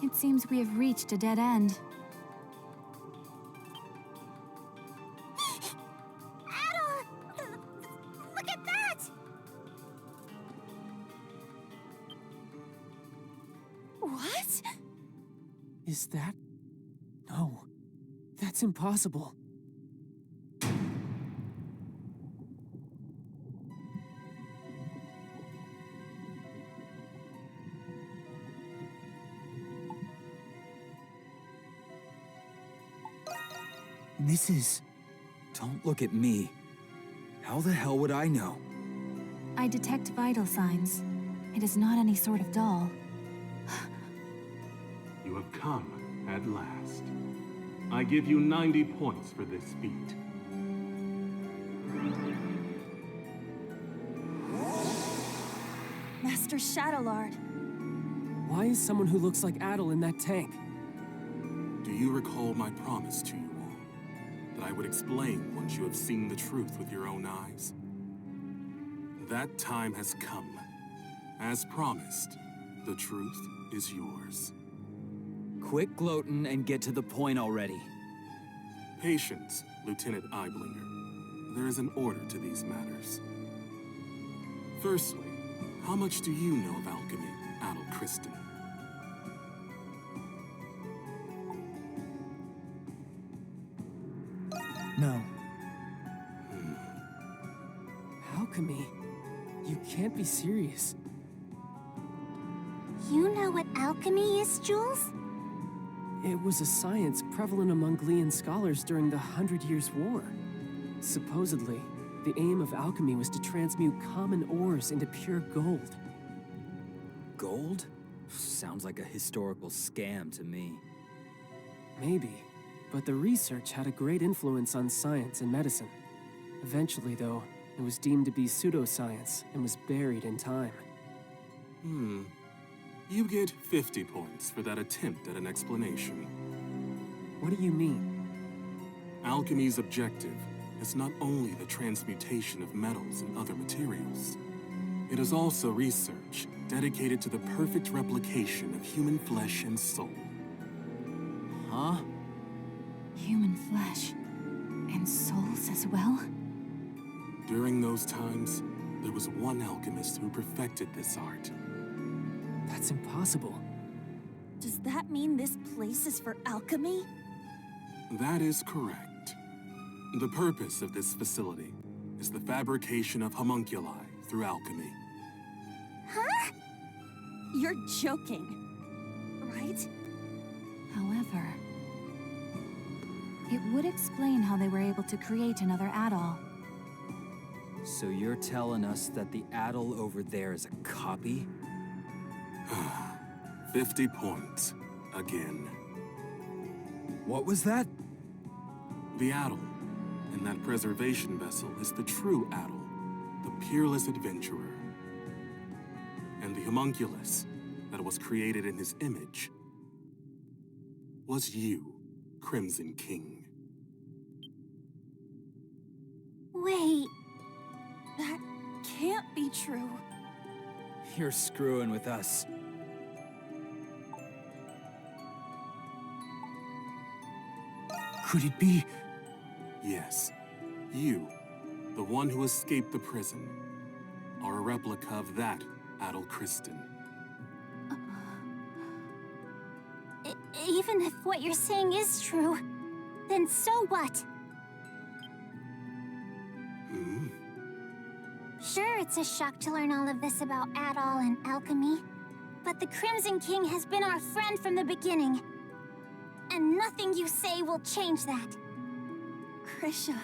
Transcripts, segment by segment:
It seems we have reached a dead end. Adol! Look at that! What? Is that... No. That's impossible. This is... Don't look at me. How the hell would I know? I detect vital signs. It is not any sort of doll. You have come at last. I give you 90 points for this feat. Master Shadowlord. Why is someone who looks like Adol in that tank? Do you recall my promise to you all? That I would explain once you have seen the truth with your own eyes? That time has come. As promised, the truth is yours. Quit gloating and get to the point already. Patience, Lieutenant Eiblinger. There is an order to these matters. Firstly, how much do you know of alchemy, Adol Kristen? No. Alchemy? You can't be serious. You know what alchemy is, Jules? It was a science prevalent among Glean scholars during the 100 Years' War. Supposedly, the aim of alchemy was to transmute common ores into pure gold. Gold? Sounds like a historical scam to me. Maybe, but the research had a great influence on science and medicine. Eventually, though, it was deemed to be pseudoscience and was buried in time. You get 50 points for that attempt at an explanation. What do you mean? Alchemy's objective is not only the transmutation of metals and other materials. It is also research dedicated to the perfect replication of human flesh and soul. Huh? Human flesh. And souls as well? During those times, there was one alchemist who perfected this art. That's impossible. Does that mean this place is for alchemy? That is correct. The purpose of this facility is the fabrication of homunculi through alchemy. Huh? You're joking, right? However, it would explain how they were able to create another Adol. So you're telling us that the Adol over there is a copy? 50 points. Again. What was that? The Adol in that preservation vessel is the true Adol, the peerless adventurer. And the homunculus that was created in his image was you, Crimson King. Wait, that can't be true. You're screwing with us. Could it be? Yes. You, the one who escaped the prison, are a replica of that Adol Kristen. Even if what you're saying is true, then so what? Sure, it's a shock to learn all of this about Adol and alchemy, but the Crimson King has been our friend from the beginning. And nothing you say will change that. Krysha.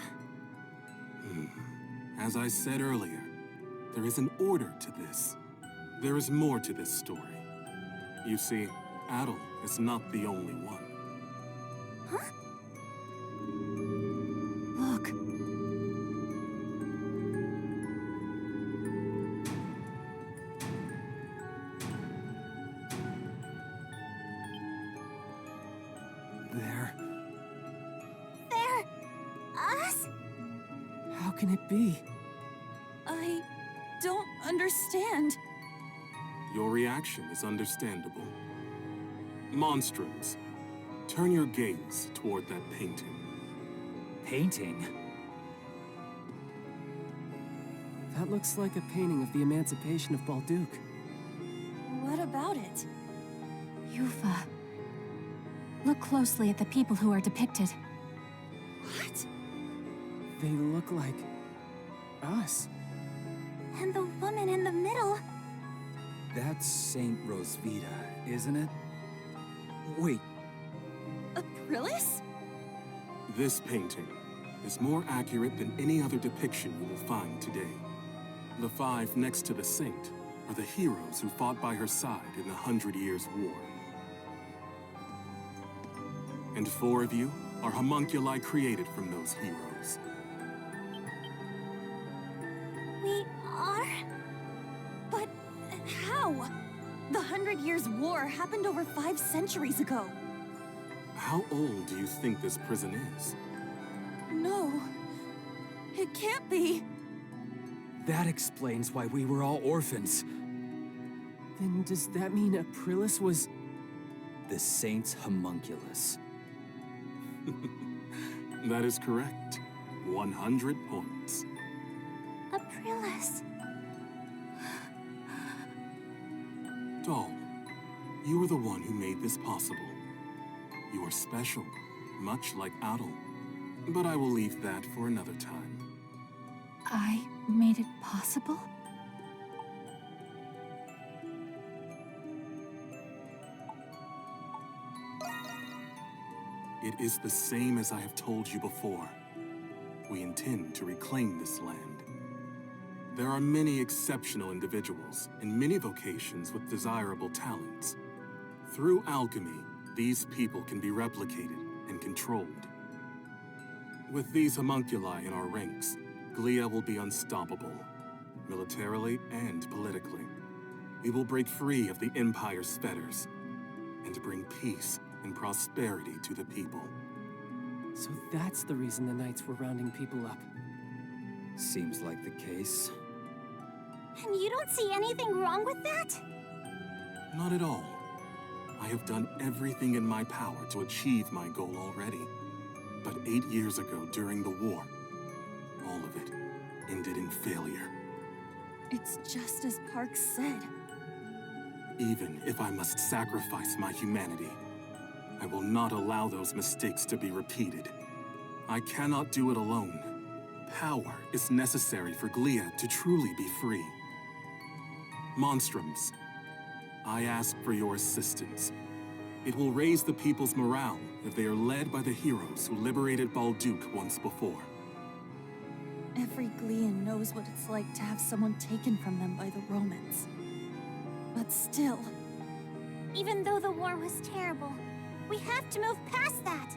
As I said earlier, there is an order to this. There is more to this story. You see, Adol is not the only one. Huh? Look. They're... us? How can it be? I don't understand. Your reaction is understandable. Monstrums, turn your gaze toward that painting. Painting? That looks like a painting of the emancipation of Balduq. What about it? Yufa. Look closely at the people who are depicted. What? They look like... us. And the woman in the middle. That's Saint Rosvita, isn't it? Wait, Aprillis? This painting is more accurate than any other depiction you will find today. The five next to the saint are the heroes who fought by her side in the 100 Years' War. And four of you are homunculi created from those heroes. We are? But how? The 100 Years' War happened over 5 centuries ago. How old do you think this prison is? No. It can't be. that explains why we were all orphans. Then does that mean Aprillis was... The Saint's homunculus. That is correct. 100 points. Aprillis. Doll, you are the one who made this possible. You are special, much like Adol. But I will leave that for another time. I made it possible? It is the same as I have told you before. We intend to reclaim this land. There are many exceptional individuals in many vocations with desirable talents. Through alchemy, these people can be replicated and controlled. With these homunculi in our ranks, Glia will be unstoppable, militarily and politically. We will break free of the Empire's fetters and bring peace and prosperity to the people. So that's the reason the Knights were rounding people up. Seems like the case. And you don't see anything wrong with that? Not at all. I have done everything in my power to achieve my goal already. But 8 years ago, during the war, all of it ended in failure. It's just as Park said. Even if I must sacrifice my humanity, I will not allow those mistakes to be repeated. I cannot do it alone. Power is necessary for Glia to truly be free. Monstrums, I ask for your assistance. It will raise the people's morale if they are led by the heroes who liberated Balduq once before. Every Glean knows what it's like to have someone taken from them by the Romans. But still... Even though the war was terrible, we have to move past that.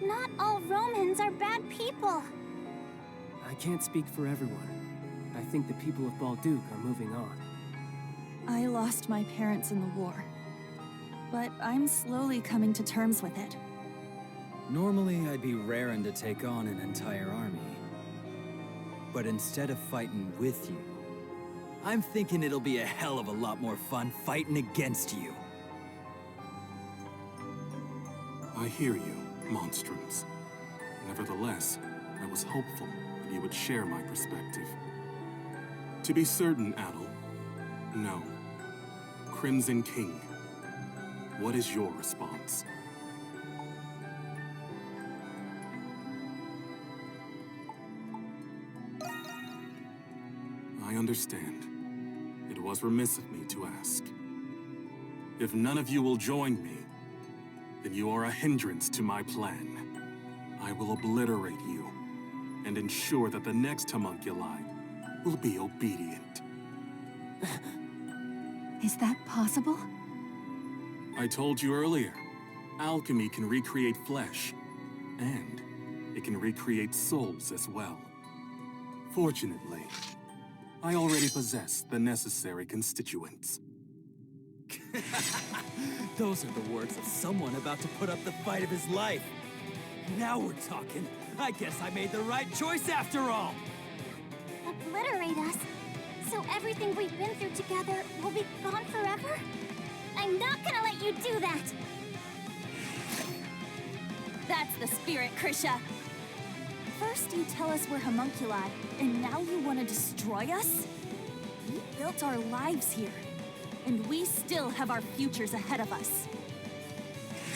Not all Romans are bad people. I can't speak for everyone. I think the people of Balduq are moving on. I lost my parents in the war. But I'm slowly coming to terms with it. Normally, I'd be raring to take on an entire army. But instead of fighting with you, I'm thinking it'll be a hell of a lot more fun fighting against you. I hear you, Monstrums. Nevertheless, I was hopeful that you would share my perspective. To be certain, Adol, no. Crimson King, what is your response? I understand. It was remiss of me to ask. If none of you will join me, then you are a hindrance to my plan. I will obliterate you and ensure that the next homunculi will be obedient. Is that possible? I told you earlier, alchemy can recreate flesh, and it can recreate souls as well. Fortunately, I already possess the necessary constituents. Those are the words of someone about to put up the fight of his life. Now we're talking. I guess I made the right choice after all. Obliterate us? So everything we've been through together will be gone forever? I I'm not gonna let you do that! That's the spirit, Krysha. First you tell us we're homunculi, and now you want to destroy us? We built our lives here, and we still have our futures ahead of us.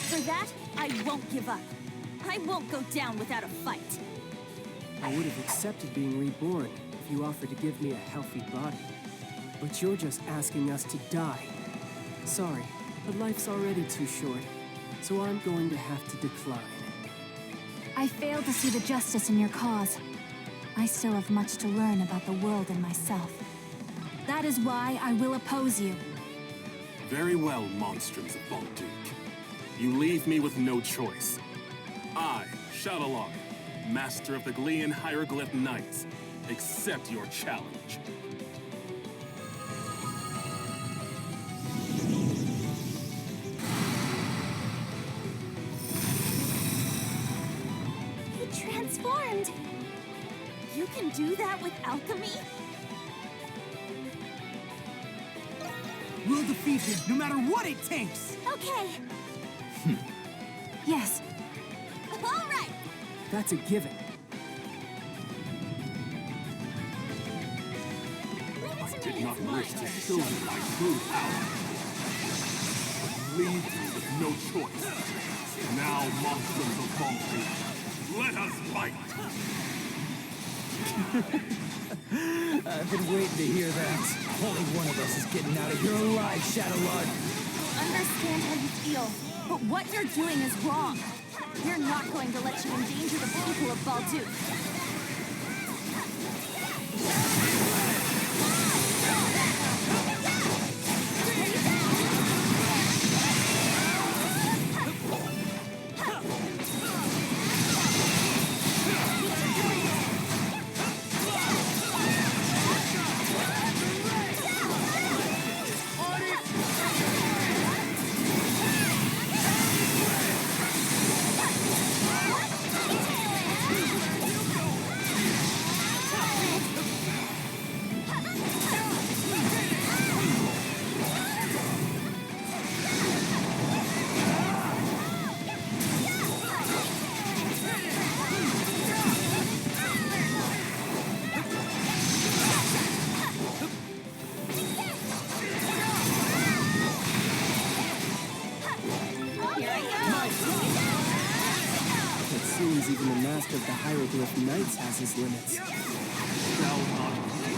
For that, I won't give up. I won't go down without a fight. I would have accepted being reborn if you offered to give me a healthy body. But you're just asking us to die. Sorry, but life's already too short, so I'm going to have to decline. I fail to see the justice in your cause. I still have much to learn about the world and myself. That is why I will oppose you. Very well, monstrums of Balduke. You leave me with no choice. I, Shadowlord, master of the Glean Hieroglyph Knights, accept your challenge. You transformed! You can do that with alchemy? We'll defeat him, no matter what it takes! Okay, Yes. all right! That's a given. I did not wish to show you my true power. Leave me with no choice. Now, monsters of Balduke, let us fight! I've been waiting to hear that. Only one of us is getting out of here alive, Shadowlord. Understand how you feel, but what you're doing is wrong. We're not going to let you endanger the people of Balduke. It seems even the master of the Hieroglyph Knights has his limits. Shall not be.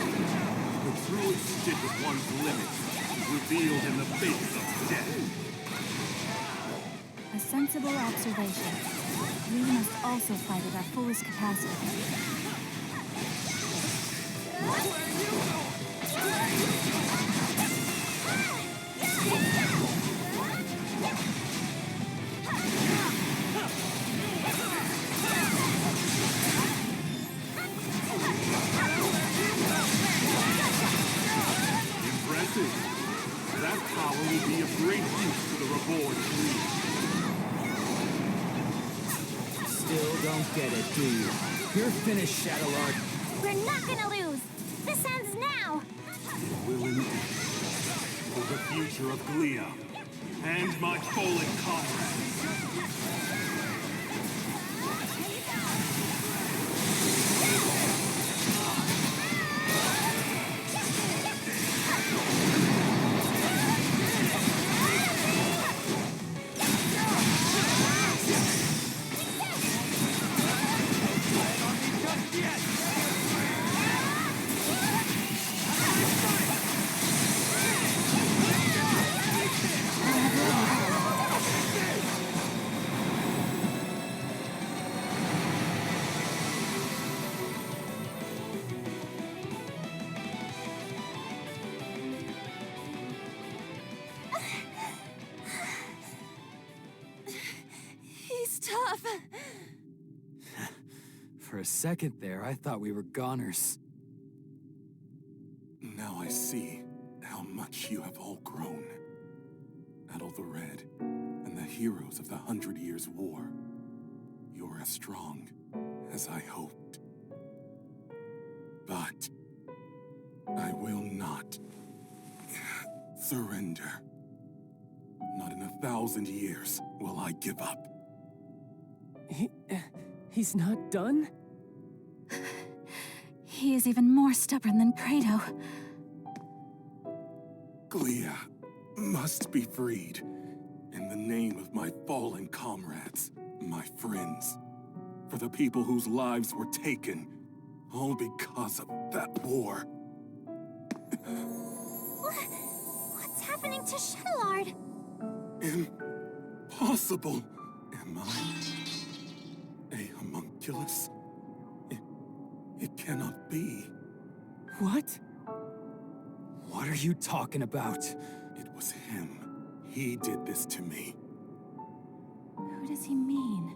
The true extent of one's limits is revealed in the face of death. A sensible observation. We must also fight at our fullest capacity. Impressive. That power will be of great use to the reborn Glean. Still don't get it, do you? You're finished, Shadowlord. We're not gonna lose! This ends now! Will indeed. For the future of Glia and my fallen comrades. He's tough. For a second there, I thought we were goners. Now I see how much you have all grown. Adol the Red and the heroes of the 100 Years' War. You're as strong as I hoped. But I will not surrender. Not in 1,000 years will I give up. He's not done? He is even more stubborn than Credo. Glia must be freed. In the name of my fallen comrades, my friends. For the people whose lives were taken, all because of that war. What's happening to Shadowlord? Impossible! Am I a homunculus? It cannot be. What? What are you talking about? It was him. He did this to me. Who does he mean?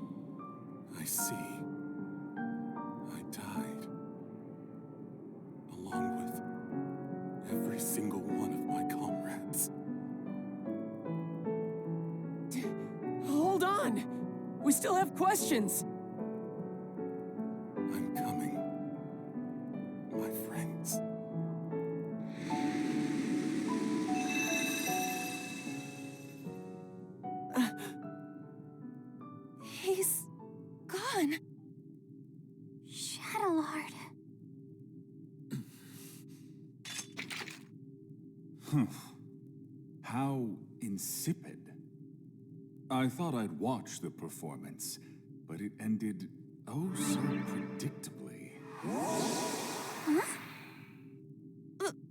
I see. I died. Along with every single one of my comrades. Hold on! We still have questions! I'm coming. My friends. He's gone. Shadowlord. How insipid. I thought I'd watch the performance, but it ended oh so predictably.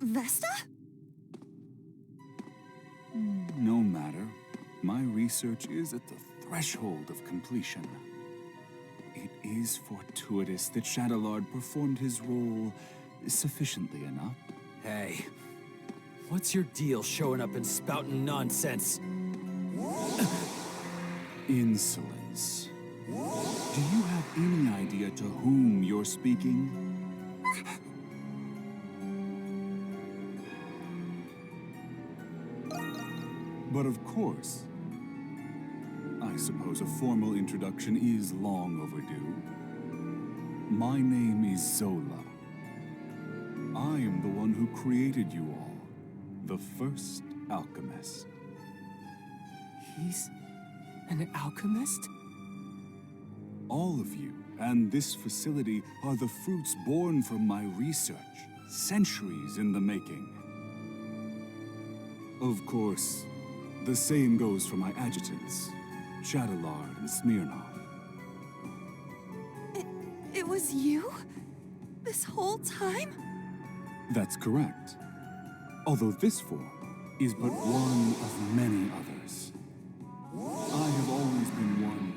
Vesta? No matter. My research is at the threshold of completion. It is fortuitous that Shadowlord performed his role sufficiently enough. Hey, what's your deal showing up and spouting nonsense? Insolence. Do you have any idea to whom you're speaking? But of course, I suppose a formal introduction is long overdue. My name is Zola. I am the one who created you all, the first alchemist. He's an alchemist? All of you and this facility are the fruits born from my research, centuries in the making. Of course, the same goes for my adjutants, Shadowlord and Smirnov. It was you? This whole time? That's correct. Although this form is but one of many others. I have always been one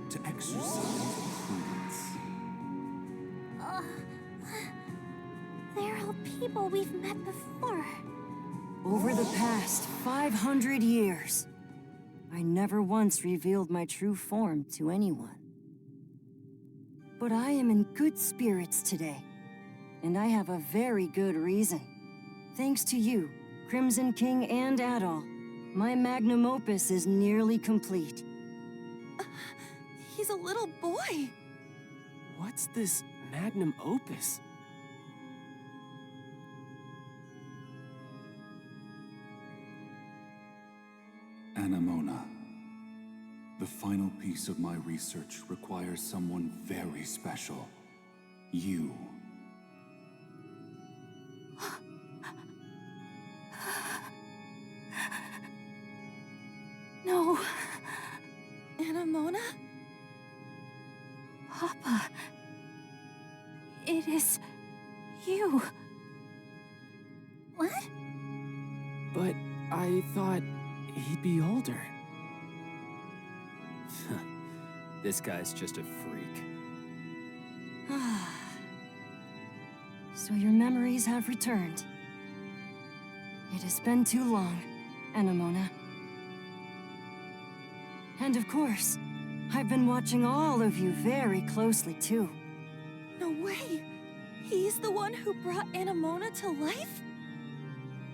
to exercise prudence. They're all people we've met before. Over the past 500 years, I never once revealed my true form to anyone. But I am in good spirits today, and I have a very good reason. Thanks to you, Crimson King and Adol, my magnum opus is nearly complete. He's a little boy. What's this magnum opus? Anemona. The final piece of my research requires someone very special. You. No. Anemona? Papa. It is you. What? But I thought he'd be older. This guy's just a freak. So your memories have returned. It has been too long, Anemona. And of course, I've been watching all of you very closely too. No way. He's the one who brought Anemona to life?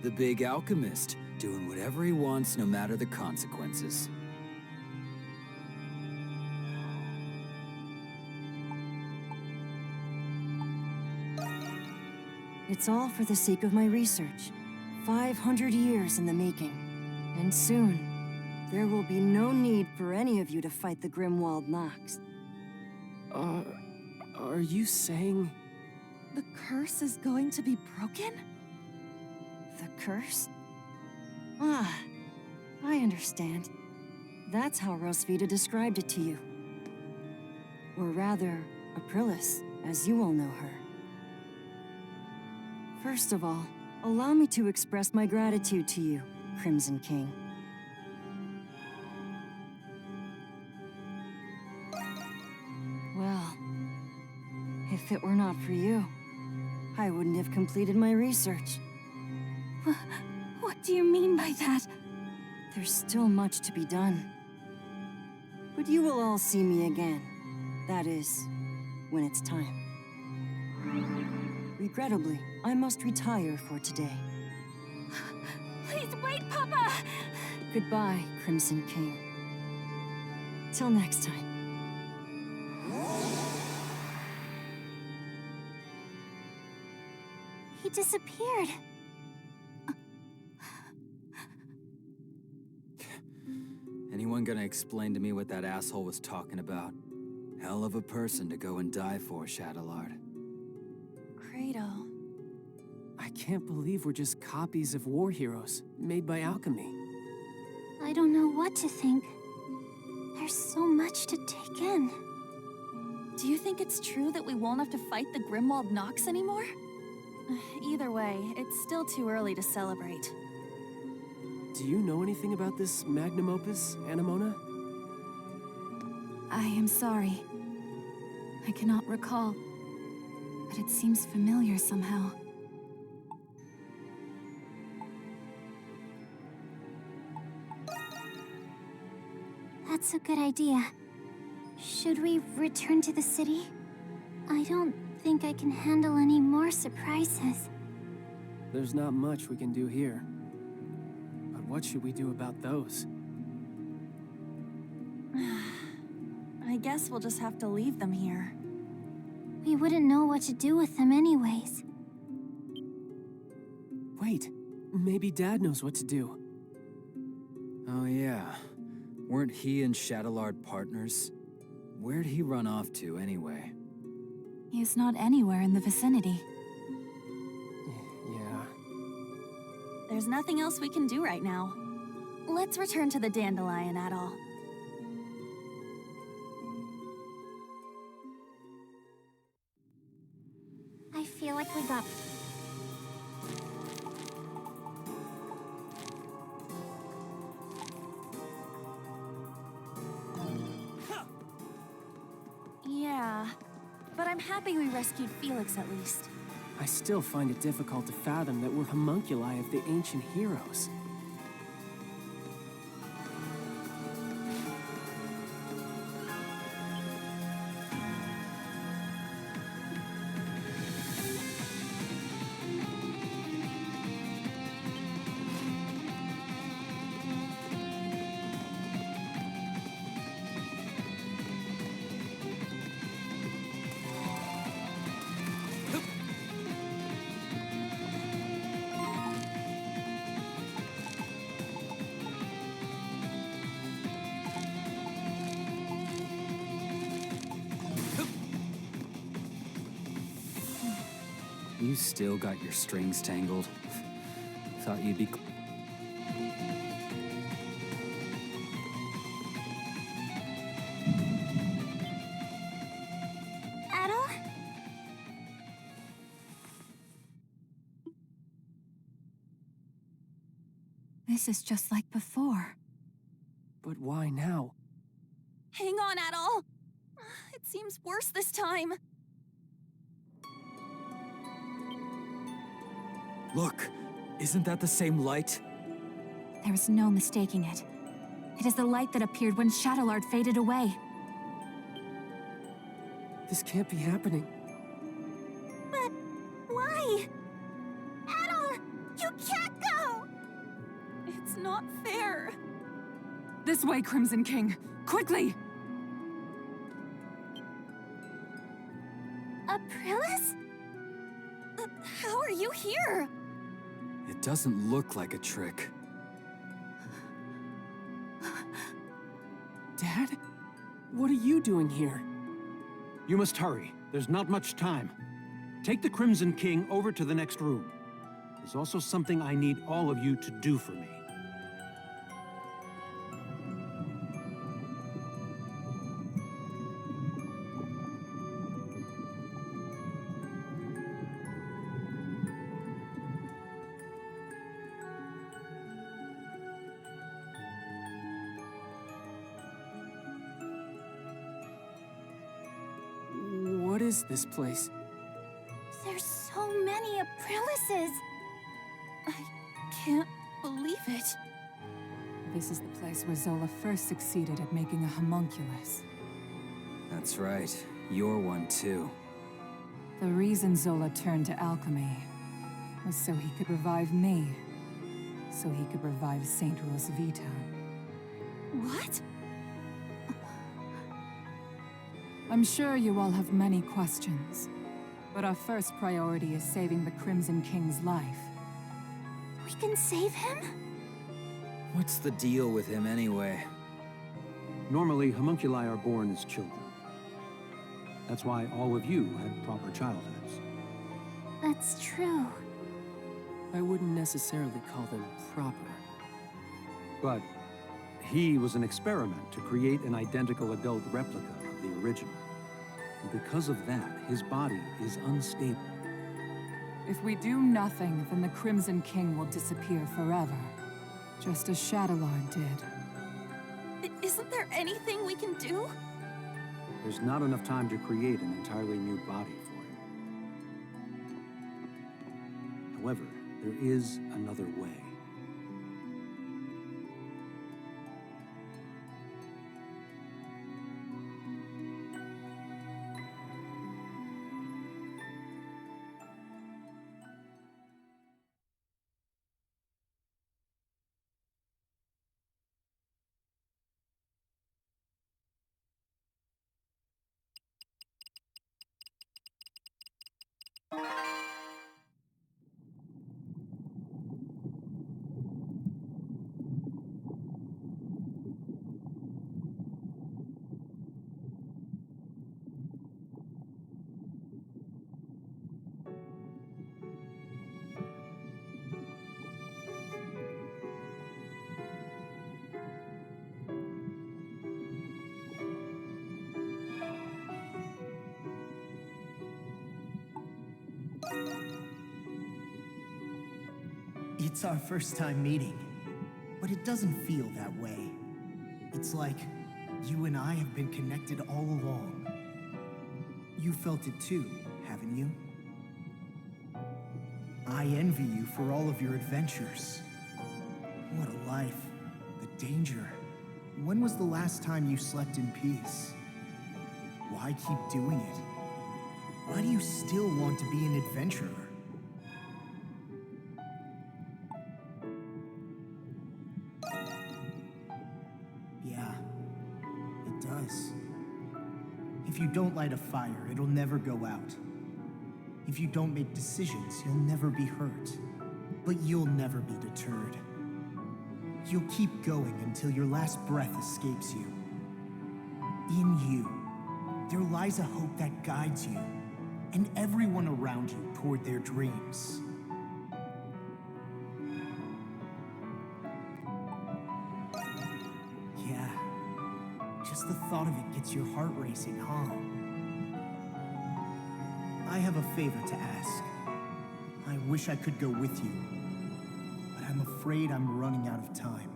The big alchemist, doing whatever he wants no matter the consequences. It's all for the sake of my research. 500 years in the making. And soon, There will be no need for any of you to fight the Grimwald Nox. Are you saying... The curse is going to be broken? The curse? Ah, I understand. That's how Rosvita described it to you. Or rather, Aprilis, as you all know her. First of all, allow me to express my gratitude to you, Crimson King. Well, if it were not for you, I wouldn't have completed my research. What do you mean by that? There's still much to be done. But you will all see me again. That is, when it's time. Regrettably, I must retire for today. Please wait, Papa! Goodbye, Crimson King. Till next time. He disappeared. Anyone gonna explain to me what that asshole was talking about? Hell of a person to go and die for, Shadowlord. Kratos. I can't believe we're just copies of war heroes, made by alchemy. I don't know what to think. There's so much to take in. Do you think it's true that we won't have to fight the Grimwald Nox anymore? Either way, it's still too early to celebrate. Do you know anything about this magnum opus, Anemona? I am sorry. I cannot recall, but it seems familiar somehow. That's a good idea. Should we return to the city? I don't think I can handle any more surprises. There's not much we can do here. But what should we do about those? I guess we'll just have to leave them here. We wouldn't know what to do with them anyways. Wait, maybe Dad knows what to do. Oh yeah. Weren't he and Shadowlord partners? Where'd he run off to, anyway? He's not anywhere in the vicinity. Yeah. There's nothing else we can do right now. Let's return to the Dandelion, Adol. I feel like we got... Yeah, but I'm happy we rescued Felix at least. I still find it difficult to fathom that we're homunculi of the ancient heroes. You still got your strings tangled. Thought you'd be... Adol? This is just like before. But why now? Hang on, Adol! It seems worse this time. Look! Isn't that the same light? There is no mistaking it. It is the light that appeared when Shadowlord faded away. This can't be happening. But why? Adol, you can't go! It's not fair. This way, Crimson King! Quickly! Aprilis? How are you here? It doesn't look like a trick. Dad? What are you doing here? You must hurry. There's not much time. Take the Crimson King over to the next room. There's also something I need all of you to do for me. What is this place? There's so many Aprilises. I can't believe it. This is the place where Zola first succeeded at making a homunculus. That's right. You're one too. The reason Zola turned to alchemy was so he could revive me, so he could revive Saint Rosvita. What? I'm sure you all have many questions, but our first priority is saving the Crimson King's life. We can save him? What's the deal with him anyway? Normally, homunculi are born as children. That's why all of you had proper childhoods. That's true. I wouldn't necessarily call them proper. But he was an experiment to create an identical adult replica of the original. And because of that, his body is unstable. If we do nothing, then the Crimson King will disappear forever, just as Shadowlord did. Isn't there anything we can do? There's not enough time to create an entirely new body for him. However, there is another way. It's our first time meeting, but it doesn't feel that way. It's like you and I have been connected all along. You felt it too, haven't you? I envy you for all of your adventures. What a life. The danger. When was the last time you slept in peace? Why keep doing it? Why do you still want to be an adventurer? Yeah, it does. If you don't light a fire, it'll never go out. If you don't make decisions, you'll never be hurt. But you'll never be deterred. You'll keep going until your last breath escapes you. In you, there lies a hope that guides you, and everyone around you toward their dreams. Yeah, just the thought of it gets your heart racing, huh? I have a favor to ask. I wish I could go with you, but I'm afraid I'm running out of time.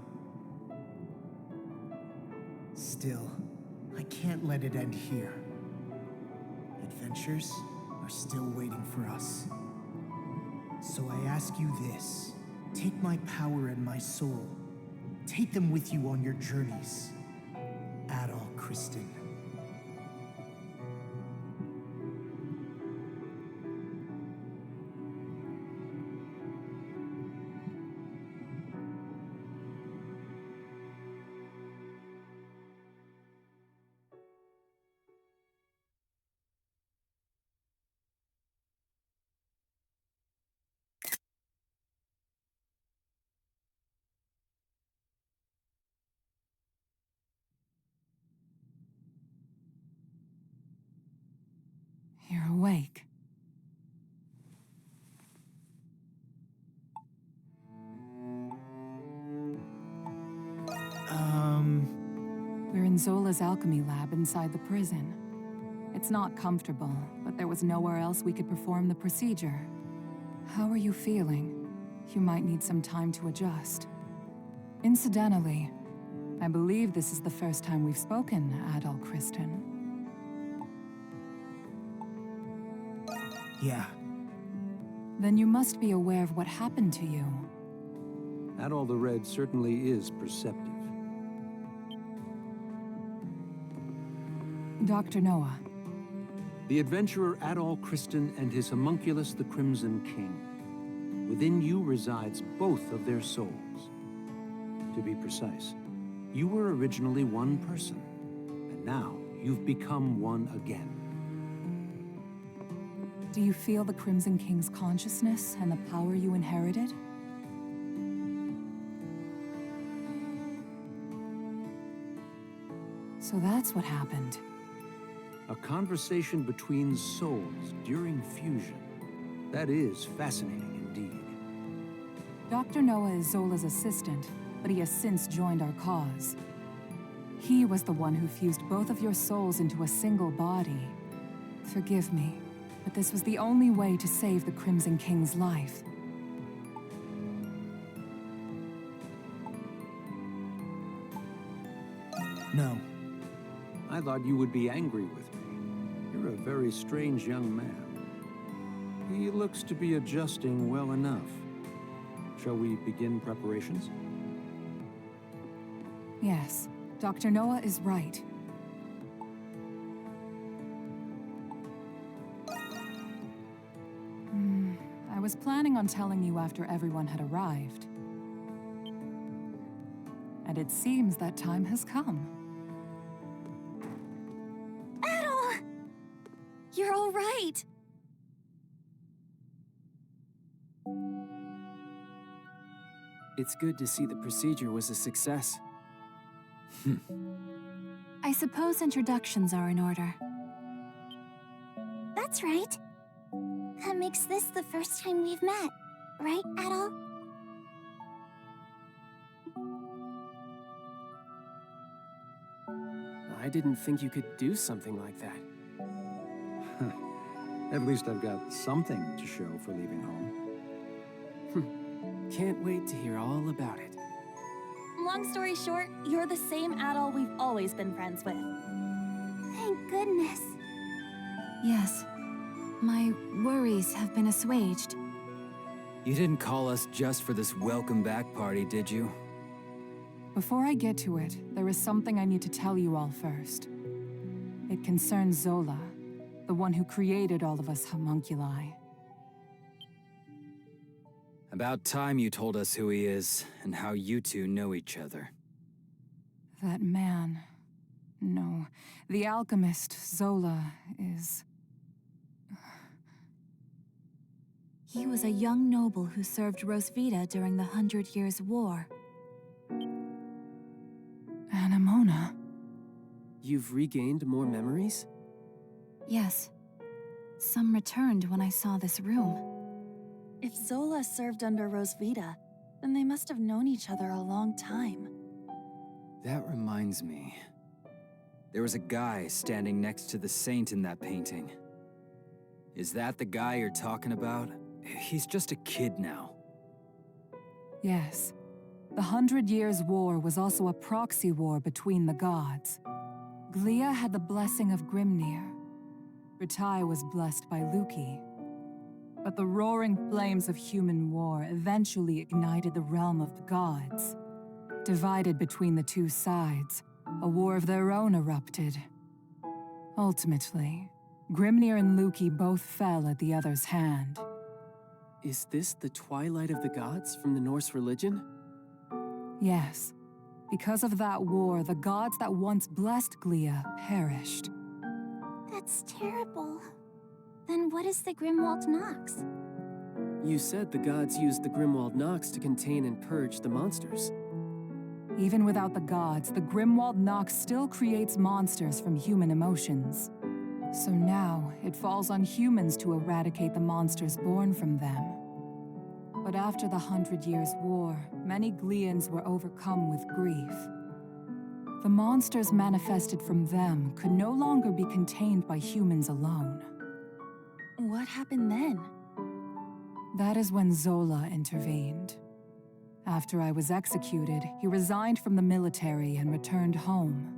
Still, I can't let it end here. Adventures are still waiting for us. So I ask you this. Take my power and my soul. Take them with you on your journeys. Adol, Kristen. You're awake. We're in Zola's alchemy lab inside the prison. It's not comfortable, but there was nowhere else we could perform the procedure. How are you feeling? You might need some time to adjust. Incidentally, I believe this is the first time we've spoken, Adol Kristen. Yeah. Then you must be aware of what happened to you. Adol the Red certainly is perceptive. Dr. Noah. The adventurer Adol Kristen and his homunculus, the Crimson King. Within you resides both of their souls. To be precise, you were originally one person, and now you've become one again. Do you feel the Crimson King's consciousness and the power you inherited? So that's what happened. A conversation between souls during fusion. That is fascinating indeed. Dr. Noah is Zola's assistant, but he has since joined our cause. He was the one who fused both of your souls into a single body. Forgive me, but this was the only way to save the Crimson King's life. No. I thought you would be angry with me. You're a very strange young man. He looks to be adjusting well enough. Shall we begin preparations? Yes, Dr. Noah is right. I was planning on telling you after everyone had arrived. And it seems that time has come. Adol! You're all right. It's good to see the procedure was a success. I suppose introductions are in order. That's right. That makes this the first time we've met, right, Adol? I didn't think you could do something like that. At least I've got something to show for leaving home. Can't wait to hear all about it. Long story short, you're the same Adol we've always been friends with. Thank goodness. Yes. My worries have been assuaged. You didn't call us just for this welcome back party, did you? Before I get to it, there is something I need to tell you all first. It concerns Zola, the one who created all of us homunculi. About time you told us who he is, and how you two know each other. That man... No, the alchemist, Zola, is... He was a young noble who served Rosvita during the 100 Years' War. Anemona. You've regained more memories? Yes. Some returned when I saw this room. If Zola served under Rosvita, then they must have known each other a long time. That reminds me. There was a guy standing next to the saint in that painting. Is that the guy you're talking about? He's just a kid now. Yes. The 100 Years' War was also a proxy war between the gods. Glia had the blessing of Grimnir. Ritai was blessed by Luki. But the roaring flames of human war eventually ignited the realm of the gods. Divided between the two sides, a war of their own erupted. Ultimately, Grimnir and Luki both fell at the other's hand. Is this the Twilight of the Gods from the Norse religion? Yes. Because of that war, the gods that once blessed Glia perished. That's terrible. Then what is the Grimwald Nox? You said the gods used the Grimwald Nox to contain and purge the monsters. Even without the gods, the Grimwald Nox still creates monsters from human emotions. So now, it falls on humans to eradicate the monsters born from them. But after the 100 Years' War, many Gleans were overcome with grief. The monsters manifested from them could no longer be contained by humans alone. What happened then? That is when Zola intervened. After I was executed, he resigned from the military and returned home.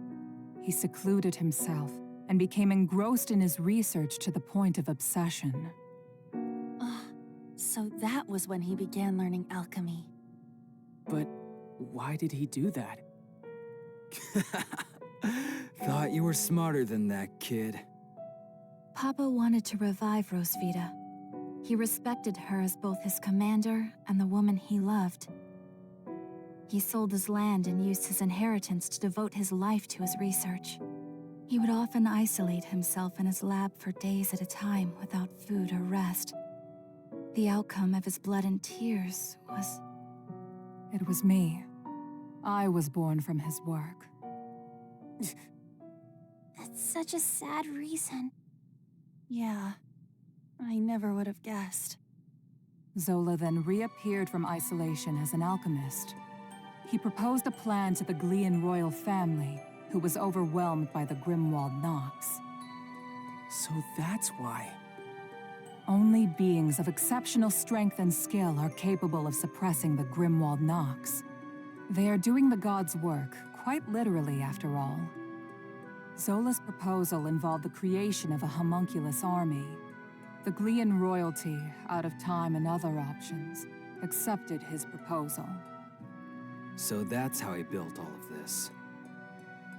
He secluded himself and became engrossed in his research to the point of obsession. So that was when he began learning alchemy. But why did he do that? Thought you were smarter than that, kid. Papa wanted to revive Rosvita. He respected her as both his commander and the woman he loved. He sold his land and used his inheritance to devote his life to his research. He would often isolate himself in his lab for days at a time without food or rest. The outcome of his blood and tears was... It was me. I was born from his work. That's such a sad reason. Yeah, I never would have guessed. Zola then reappeared from isolation as an alchemist. He proposed a plan to the Glean royal family, who was overwhelmed by the Grimwald Nox. So that's why. Only beings of exceptional strength and skill are capable of suppressing the Grimwald Nox. They are doing the gods' work, quite literally after all. Zola's proposal involved the creation of a homunculus army. The Glean royalty, out of time and other options, accepted his proposal. So that's how he built all of this.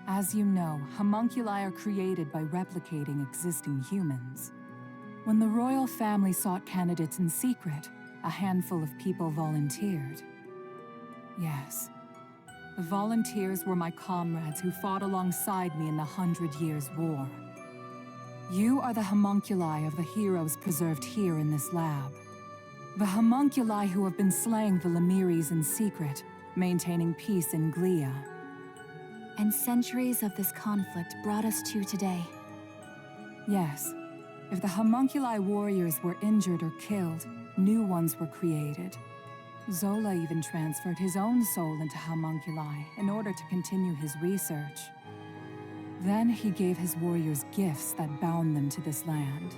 As you know, homunculi are created by replicating existing humans. When the royal family sought candidates in secret, a handful of people volunteered. Yes, the volunteers were my comrades who fought alongside me in the 100 Years' War. You are the homunculi of the heroes preserved here in this lab. The homunculi who have been slaying the Lemiris in secret, maintaining peace in Glia. And centuries of this conflict brought us to today. Yes. If the homunculi warriors were injured or killed, new ones were created. Zola even transferred his own soul into homunculi in order to continue his research. Then he gave his warriors gifts that bound them to this land.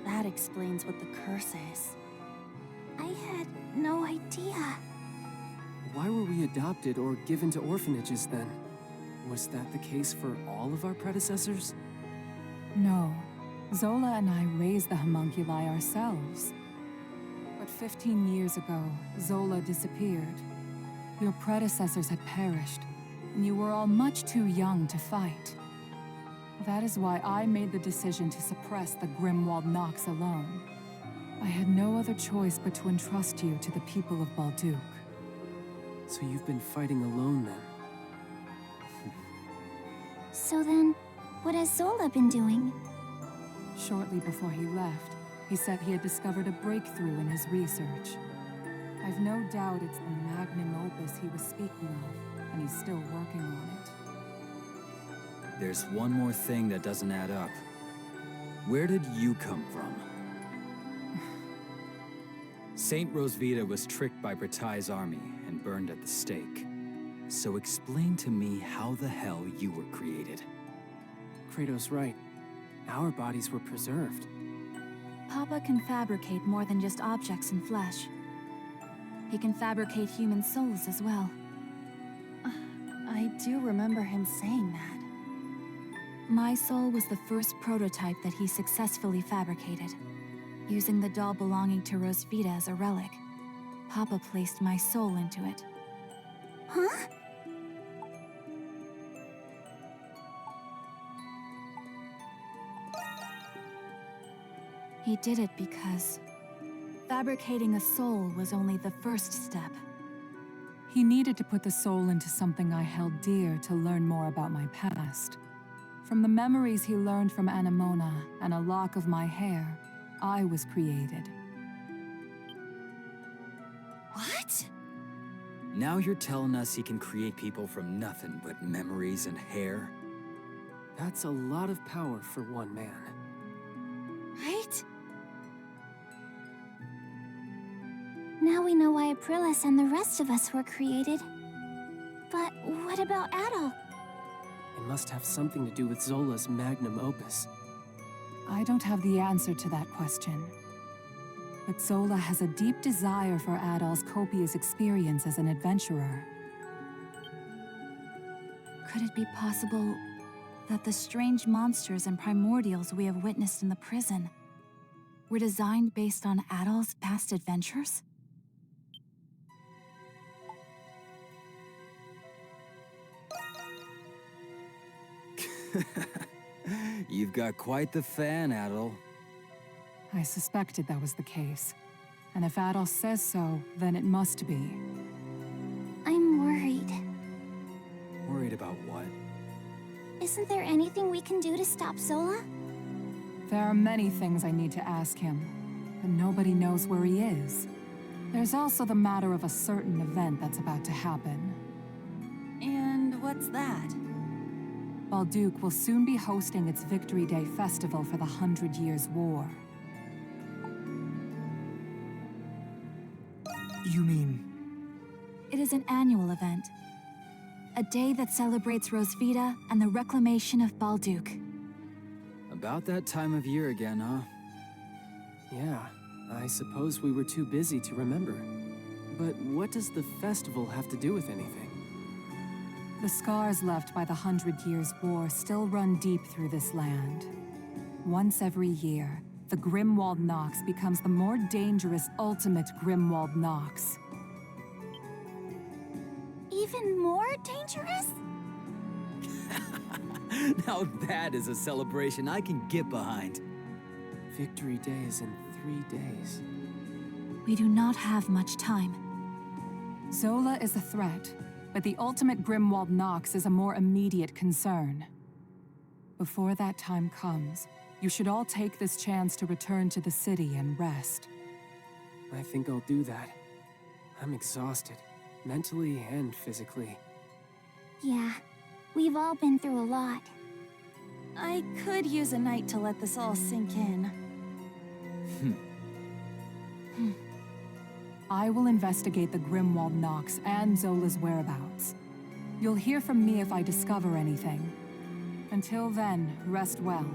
That explains what the curse is. I had no idea. Why were we adopted or given to orphanages then? Was that the case for all of our predecessors? No. Zola and I raised the homunculi ourselves. But 15 years ago, Zola disappeared. Your predecessors had perished, and you were all much too young to fight. That is why I made the decision to suppress the Grimwald Nox alone. I had no other choice but to entrust you to the people of Balduq. So you've been fighting alone then? So then, what has Zola been doing? Shortly before he left, he said he had discovered a breakthrough in his research. I've no doubt it's the magnum opus he was speaking of, and he's still working on it. There's one more thing that doesn't add up. Where did you come from? Saint Rosvita was tricked by Bratai's army and burned at the stake. So explain to me how the hell you were created. Kratos' right. Our bodies were preserved. Papa can fabricate more than just objects and flesh. He can fabricate human souls as well. I do remember him saying that. My soul was the first prototype that he successfully fabricated. Using the doll belonging to Rosvita as a relic, Papa placed my soul into it. Huh? He did it because fabricating a soul was only the first step. He needed to put the soul into something I held dear to learn more about my past. From the memories he learned from Anemona and a lock of my hair, I was created. What? Now you're telling us he can create people from nothing but memories and hair? That's a lot of power for one man. Right? Now we know why Aprilis and the rest of us were created. But what about Adol? It must have something to do with Zola's magnum opus. I don't have the answer to that question. But Zola has a deep desire for Adol's copious experience as an adventurer. Could it be possible that the strange monsters and primordials we have witnessed in the prison were designed based on Adol's past adventures? You've got quite the fan, Adol. I suspected that was the case. And if Adol says so, then it must be. I'm worried. Worried about what? Isn't there anything we can do to stop Zola? There are many things I need to ask him, but nobody knows where he is. There's also the matter of a certain event that's about to happen. And what's that? Balduke will soon be hosting its Victory Day festival for the 100 Years' War. You mean... It is an annual event. A day that celebrates Rosvita and the reclamation of Balduke. About that time of year again, huh? Yeah, I suppose we were too busy to remember. But what does the festival have to do with anything? The scars left by the 100 Years' War still run deep through this land. Once every year, the Grimwald Nox becomes the more dangerous ultimate Grimwald Nox. Even more dangerous? Now that is a celebration I can get behind. Victory Day is in 3 days. We do not have much time. Zola is a threat, but the ultimate Grimwald Nox is a more immediate concern. Before that time comes, you should all take this chance to return to the city and rest. I think I'll do that. I'm exhausted, mentally and physically. Yeah, we've all been through a lot. I could use a night to let this all sink in. I will investigate the Grimwald Nox and Zola's whereabouts. You'll hear from me if I discover anything. Until then, rest well.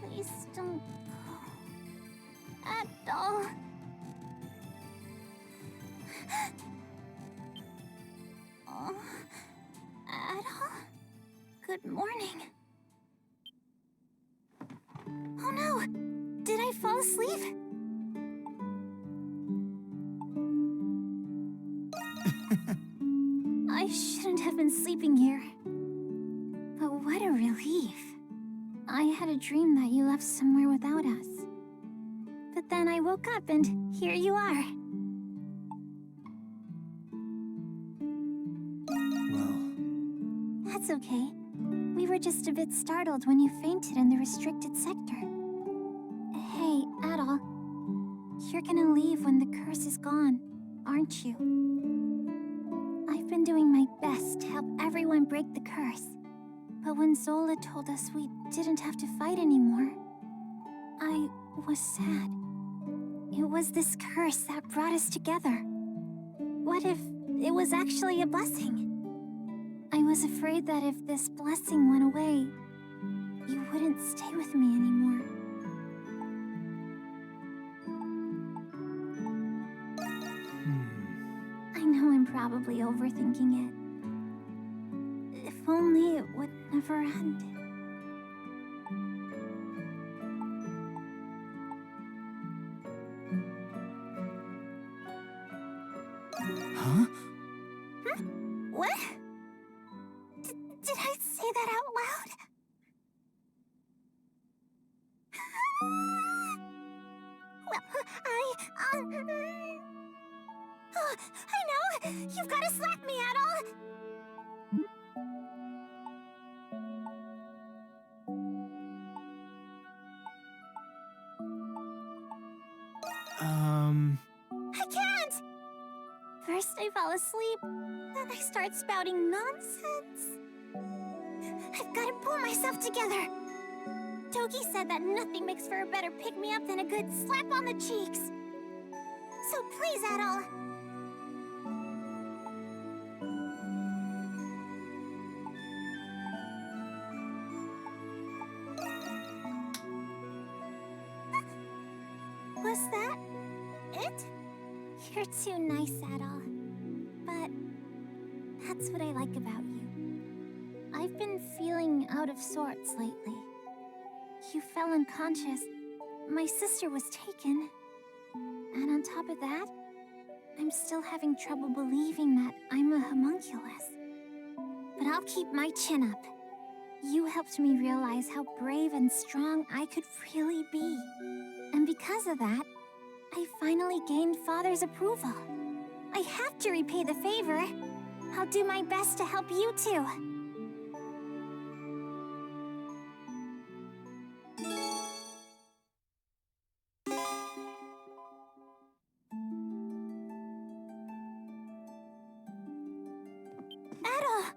Please don't go. Adol. Oh, Adol? Good morning. Oh no! Did I fall asleep? I shouldn't have been sleeping here. But what a relief. I had a dream that you left somewhere without us. But then I woke up and here you are. Well, That's okay. We were just a bit startled when you fainted in the restricted sector. Hey, Adol. You're gonna leave when the curse is gone, aren't you? I've been doing my best to help everyone break the curse. But when Zola told us we didn't have to fight anymore, I was sad. It was this curse that brought us together. What if it was actually a blessing? I was afraid that if this blessing went away, you wouldn't stay with me anymore. I know I'm probably overthinking it. If only it would never end. huh? What? Did I say that out loud? Well, oh, I know! You've got to slap me, Adol! I can't! First I fall asleep, then I start spouting nonsense. I've got to pull myself together. Togi said that nothing makes for a better pick-me-up than a good slap on the cheeks. So please, Adol. Was that it? You're too nice, Adol. But that's what I like about you. I've been feeling out of sorts lately. You fell unconscious. My sister was taken. And on top of that, I'm still having trouble believing that I'm a homunculus. But I'll keep my chin up. You helped me realize how brave and strong I could really be. And because of that, I finally gained Father's approval. I have to repay the favor. I'll do my best to help you too. Adol!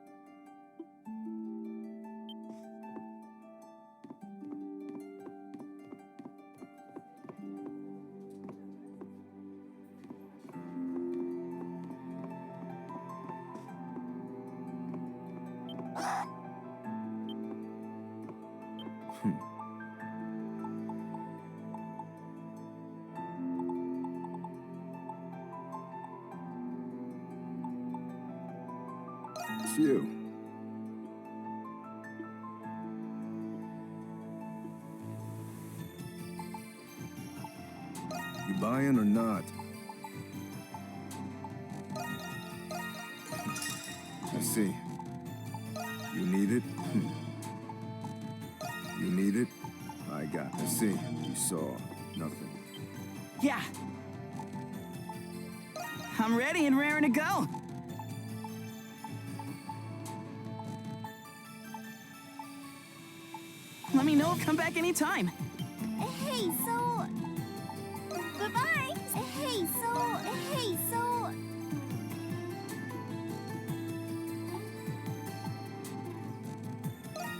It's you. You buying or not? I see. You need it? You need it? I got it. I see. You saw nothing. Yeah. I'm ready and raring to go. Let me know. Come back anytime. Hey, so... Bye-bye! Hey, so...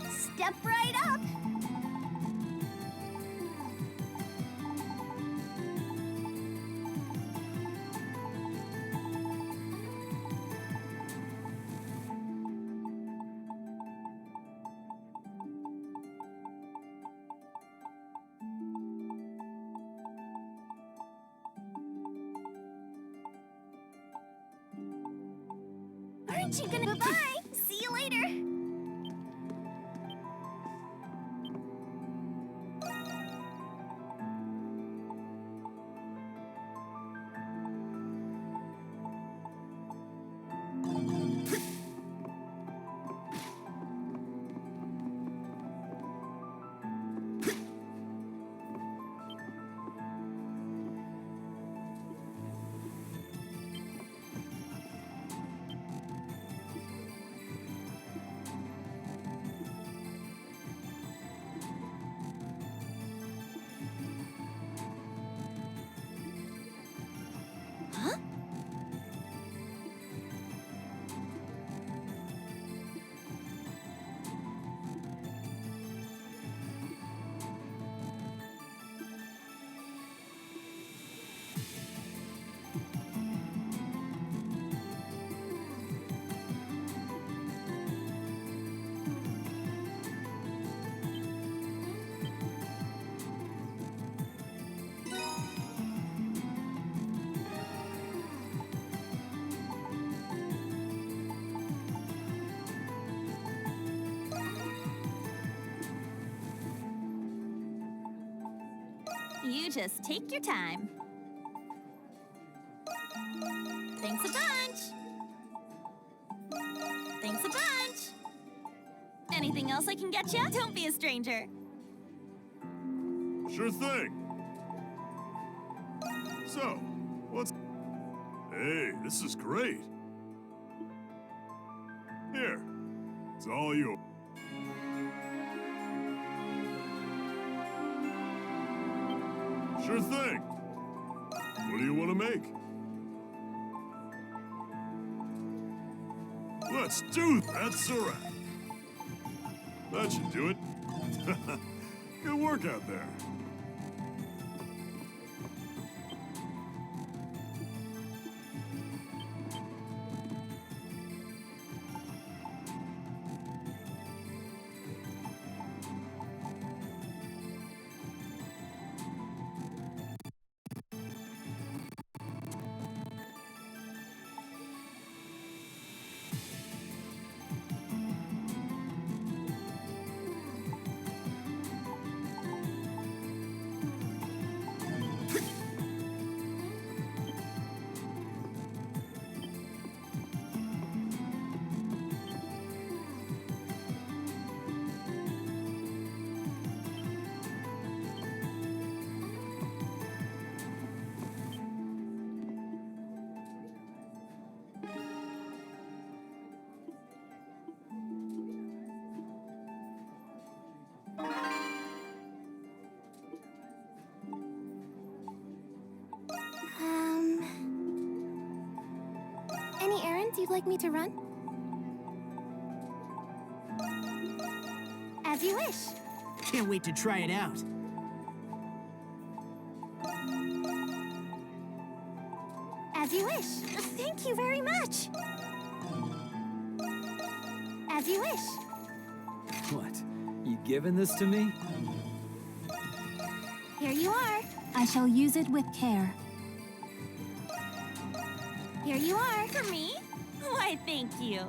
Step right up! Aren't you gonna... Bye-bye! See you later! You just take your time. Thanks a bunch. Thanks a bunch. Anything else I can get you? Don't be a stranger. Sure thing. So, what's... Hey, this is great. Here, it's all yours. Sure thing. What do you want to make? Let's do that. That's a wrap. That should do it. Good work out there. Any errands you'd like me to run? As you wish. Can't wait to try it out. As you wish. Thank you very much. As you wish. What? You giving this to me? Here you are. I shall use it with care. Here you are. For me? Why, thank you.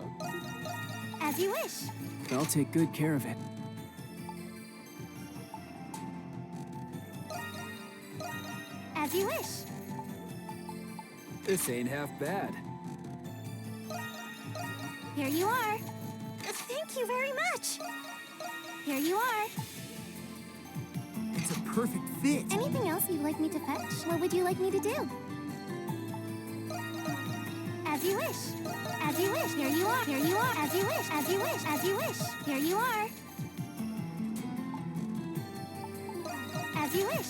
As you wish. I'll take good care of it. As you wish. This ain't half bad. Here you are. Thank you very much. Here you are. It's a perfect fit. Anything else you'd like me to fetch? What would you like me to do? As you wish. As you wish. Here you are. Here you are. As you wish. As you wish. As you wish. Here you are. As you wish.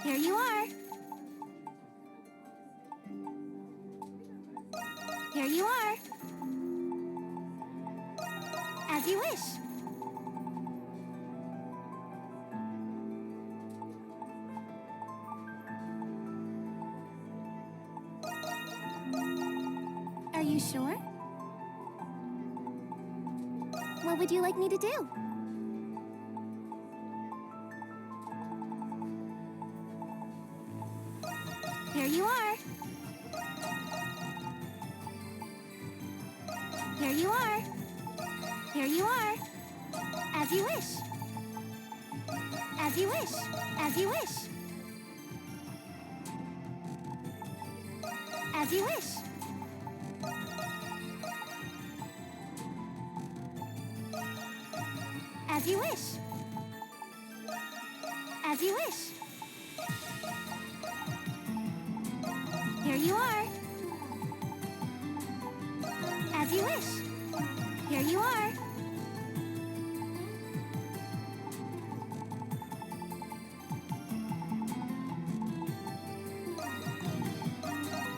Here you are. Here you are. As you wish. Are you sure? What would you like me to do? Here you are. Here you are. Here you are. As you wish. As you wish. As you wish. As you wish. As you wish. As you wish. Here you are. As you wish. Here you are.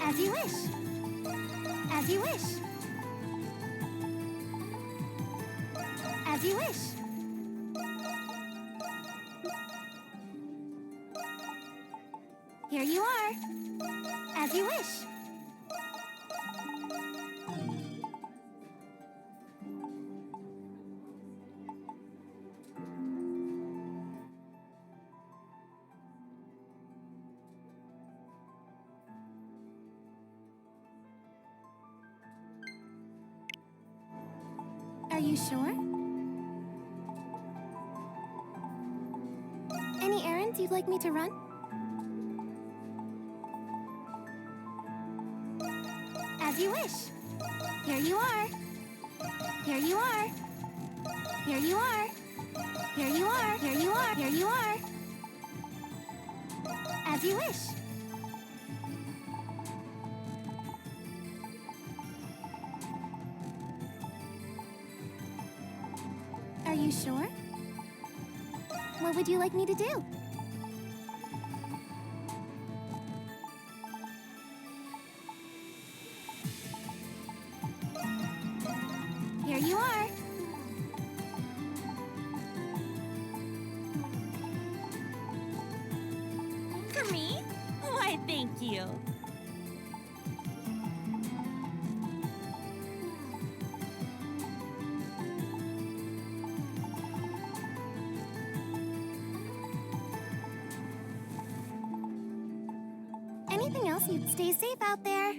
As you wish. As you wish. As you wish. Here you are. As you wish. Are you sure? Any errands you'd like me to run? As you wish. Here you are. Here you are. Here you are. Here you are. Here you are. Here you are. As you wish. Are you sure? What would you like me to do? Here you are. For me? Why, thank you. Anything else, you'd stay safe out there.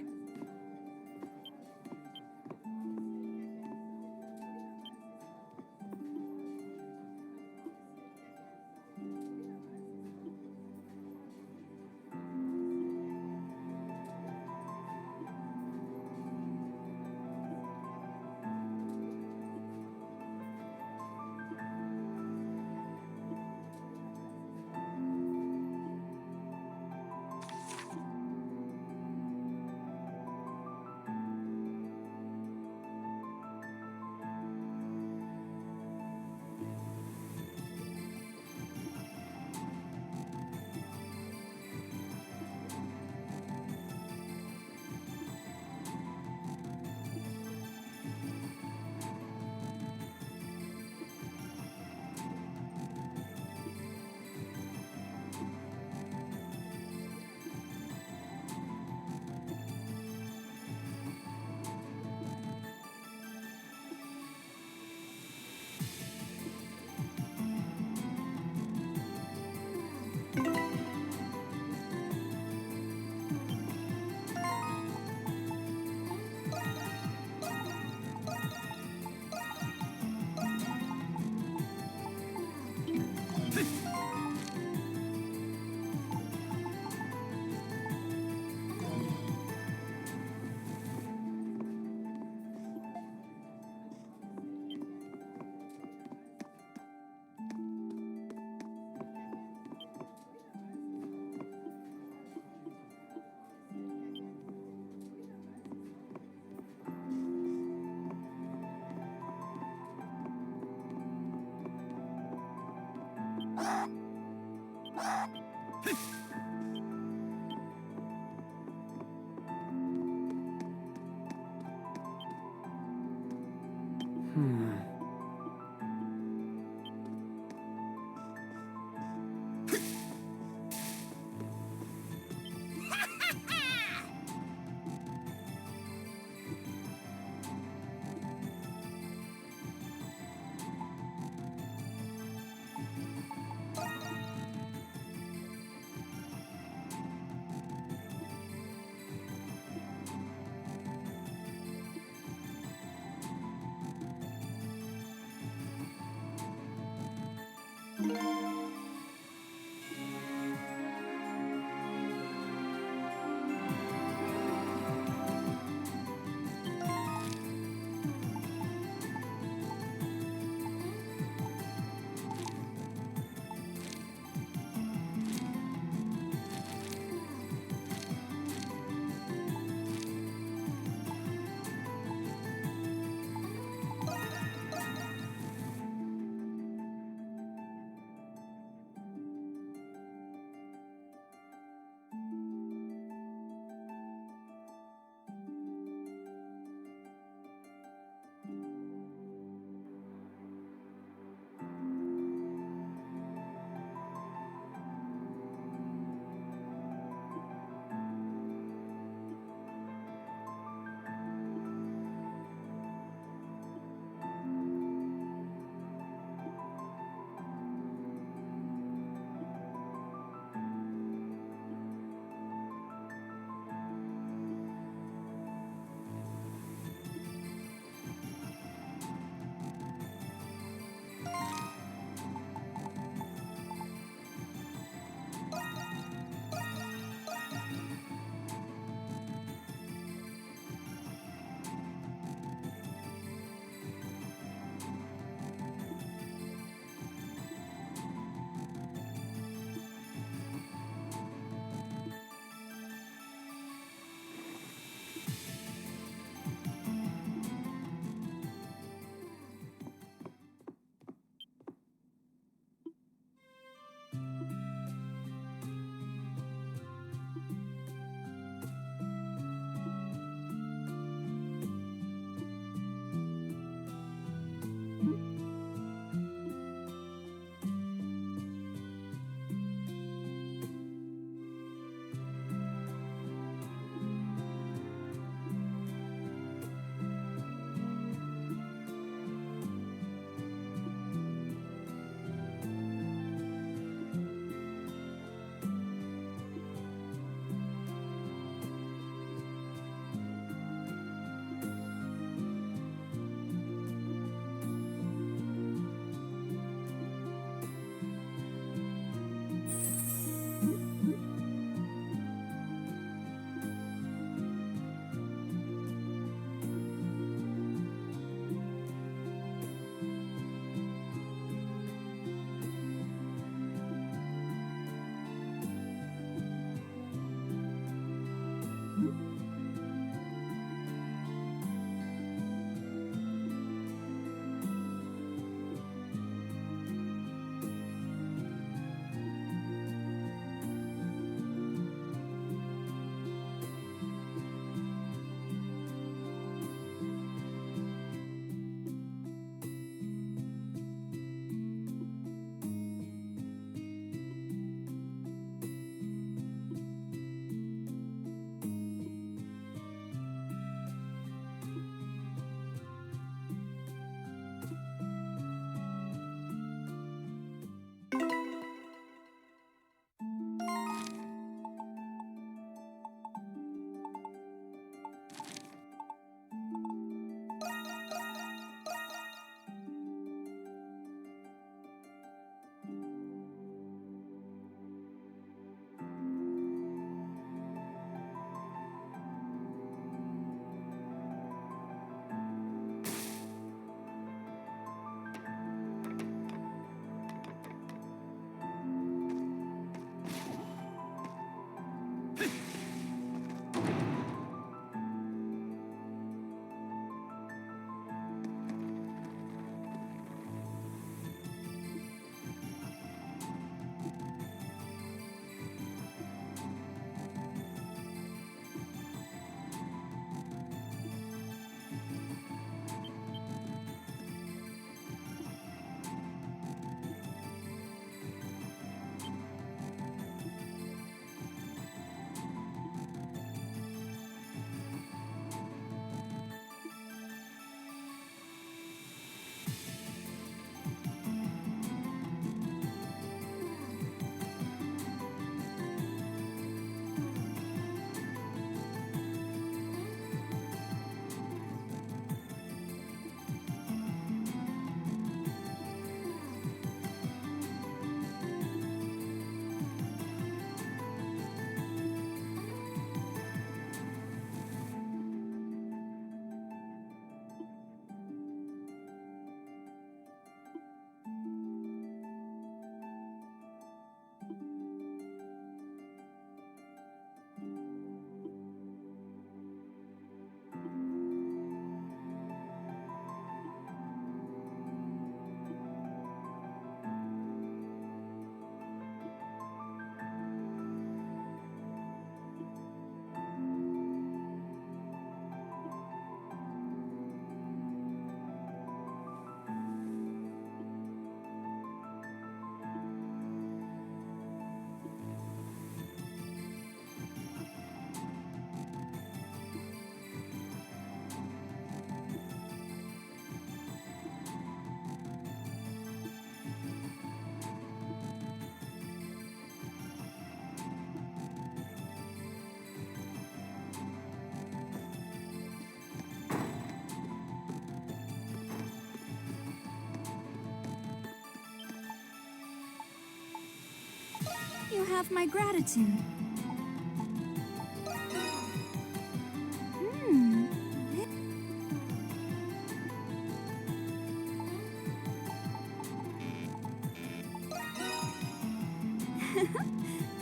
You have my gratitude.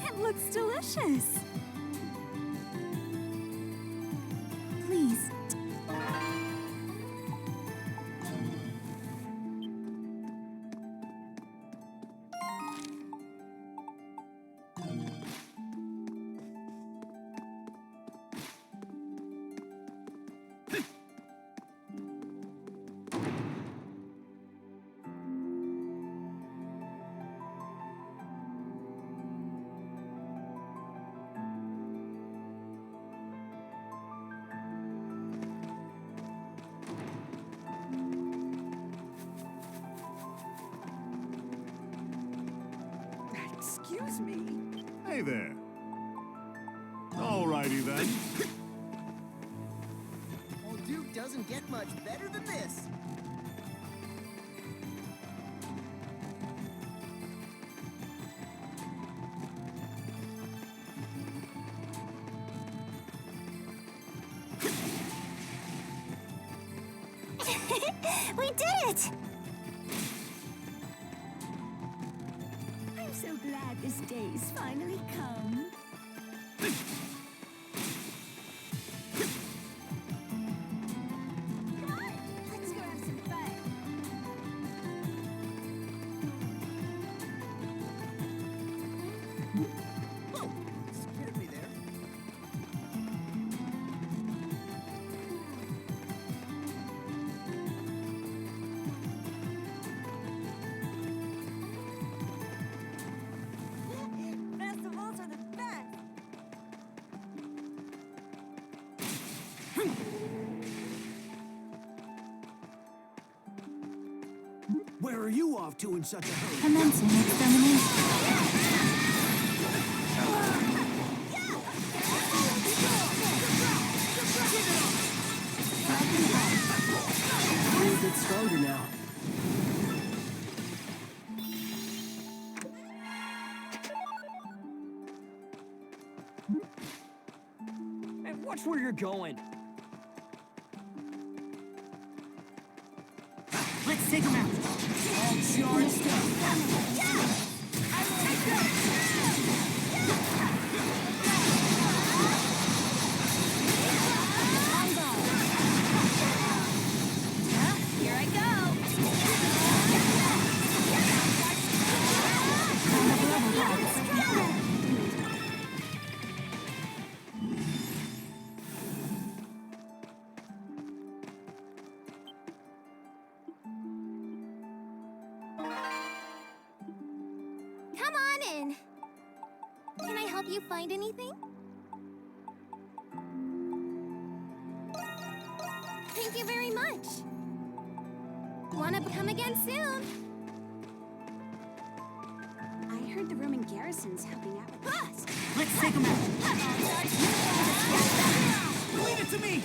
It looks delicious. Please. Excuse me? Hey there. Alrighty then. Old Duke doesn't get much better than this. We did it! I'm so glad this day's finally come. Come on, let's go have some fun. Whoa! Scared me there. Festivals are the best. Where are you off to in such a hurry? Commencing extermination. You're a bit stronger now. Hey, watch where you're going. Let's take him out. All charged up. Here I go. Come on in. Can I help you find anything? Thank you very much. Wanna come again soon? I heard the Roman garrison's helping out with us. Let's take him out. Leave it to me.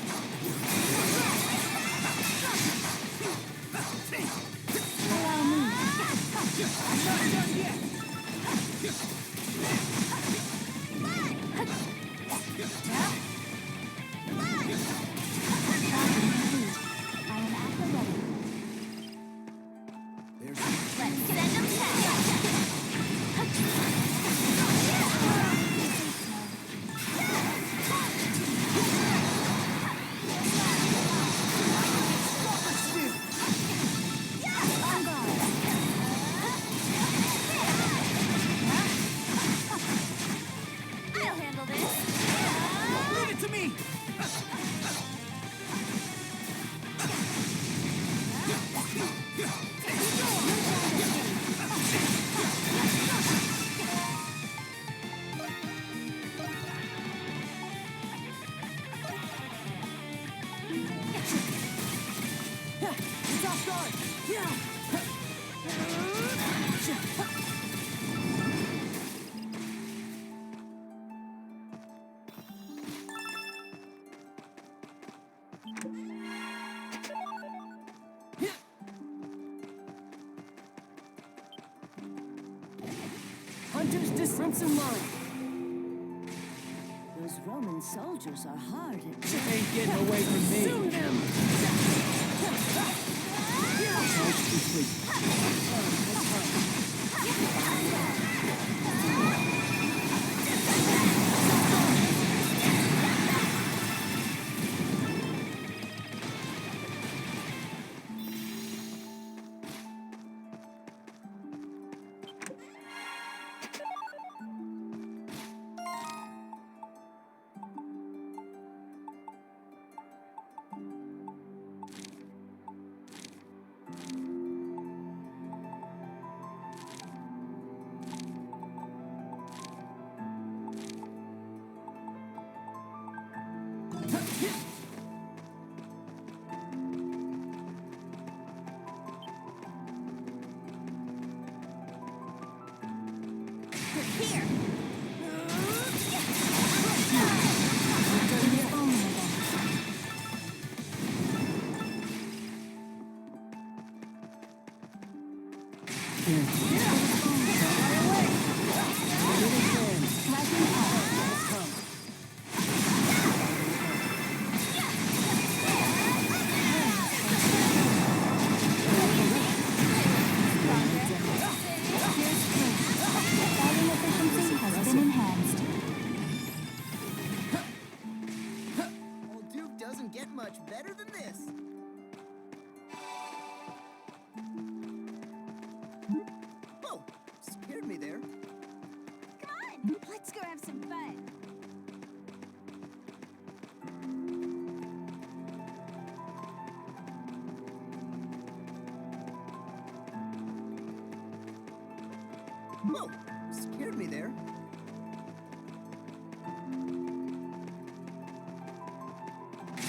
Allow me. I'm not done yet. I am at the ready. There's Let's send them packs. Just from some line. Those Roman soldiers are hard at You ain't getting away from me. Consume them! Charge complete. Let's go have some fun. Whoa! Scared me there.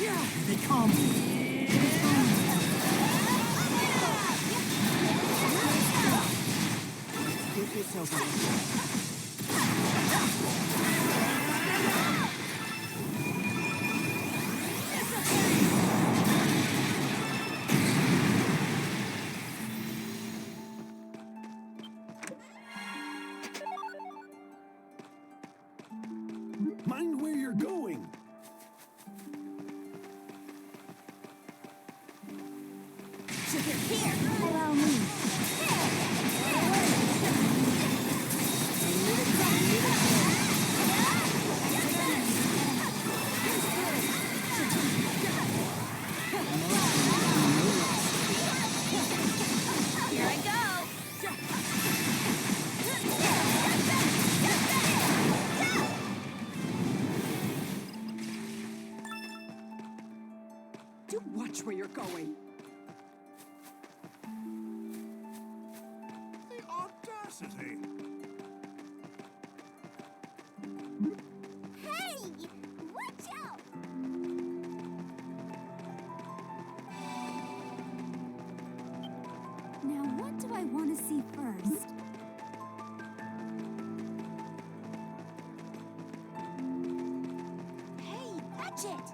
Yeah, they come. Get yourself Mind where you're going. Here, allow me. Here I go. Do watch where you're going. The audacity. Hey! Watch out! Now, what do I want to see first? Hey, watch it!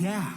Yeah.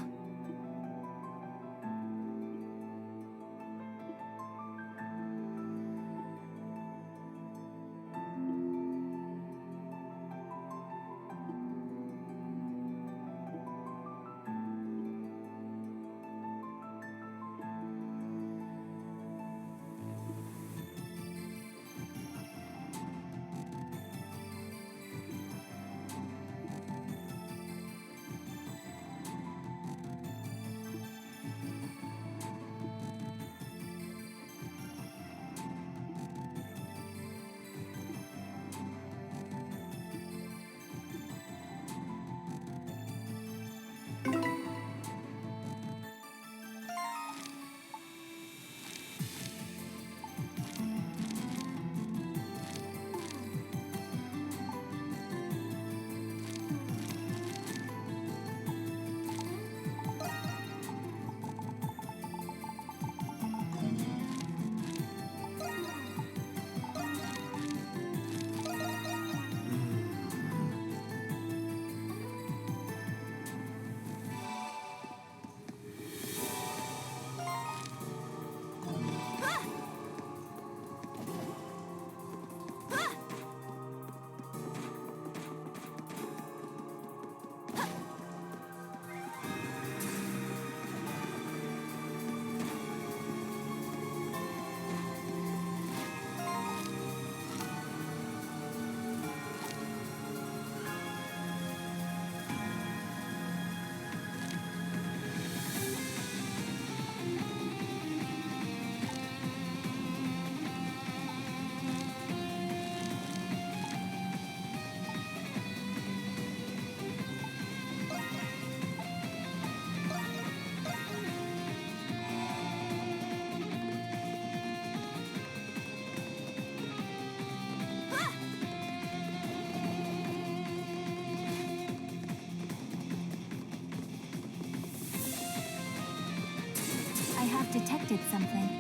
have detected something.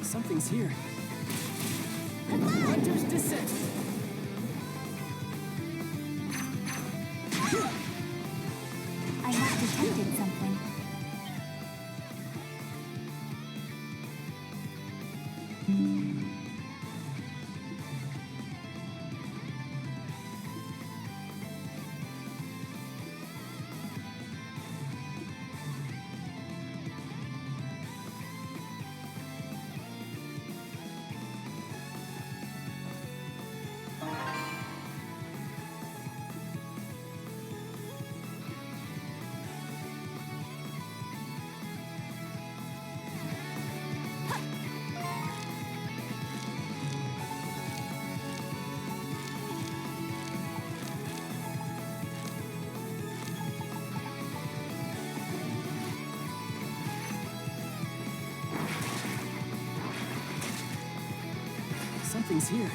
Something's here. Hunter's descent. I have detected something. Something's here.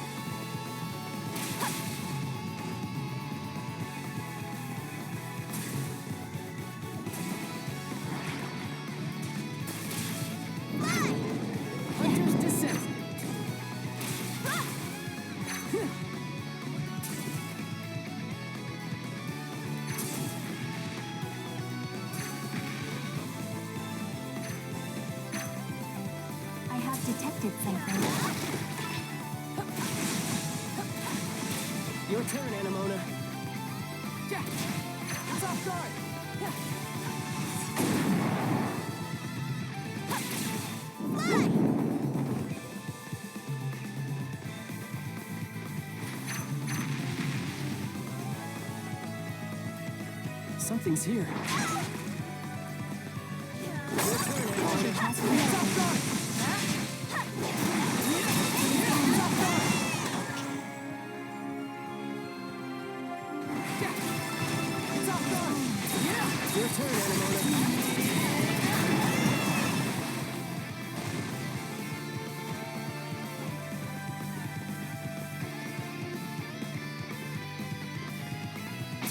Hunter's descent. I have detected something. Your turn, Anemona. Yeah. It's off guard. Something's here. Your turn, Anemona. It's off guard. Your turn, Anemona.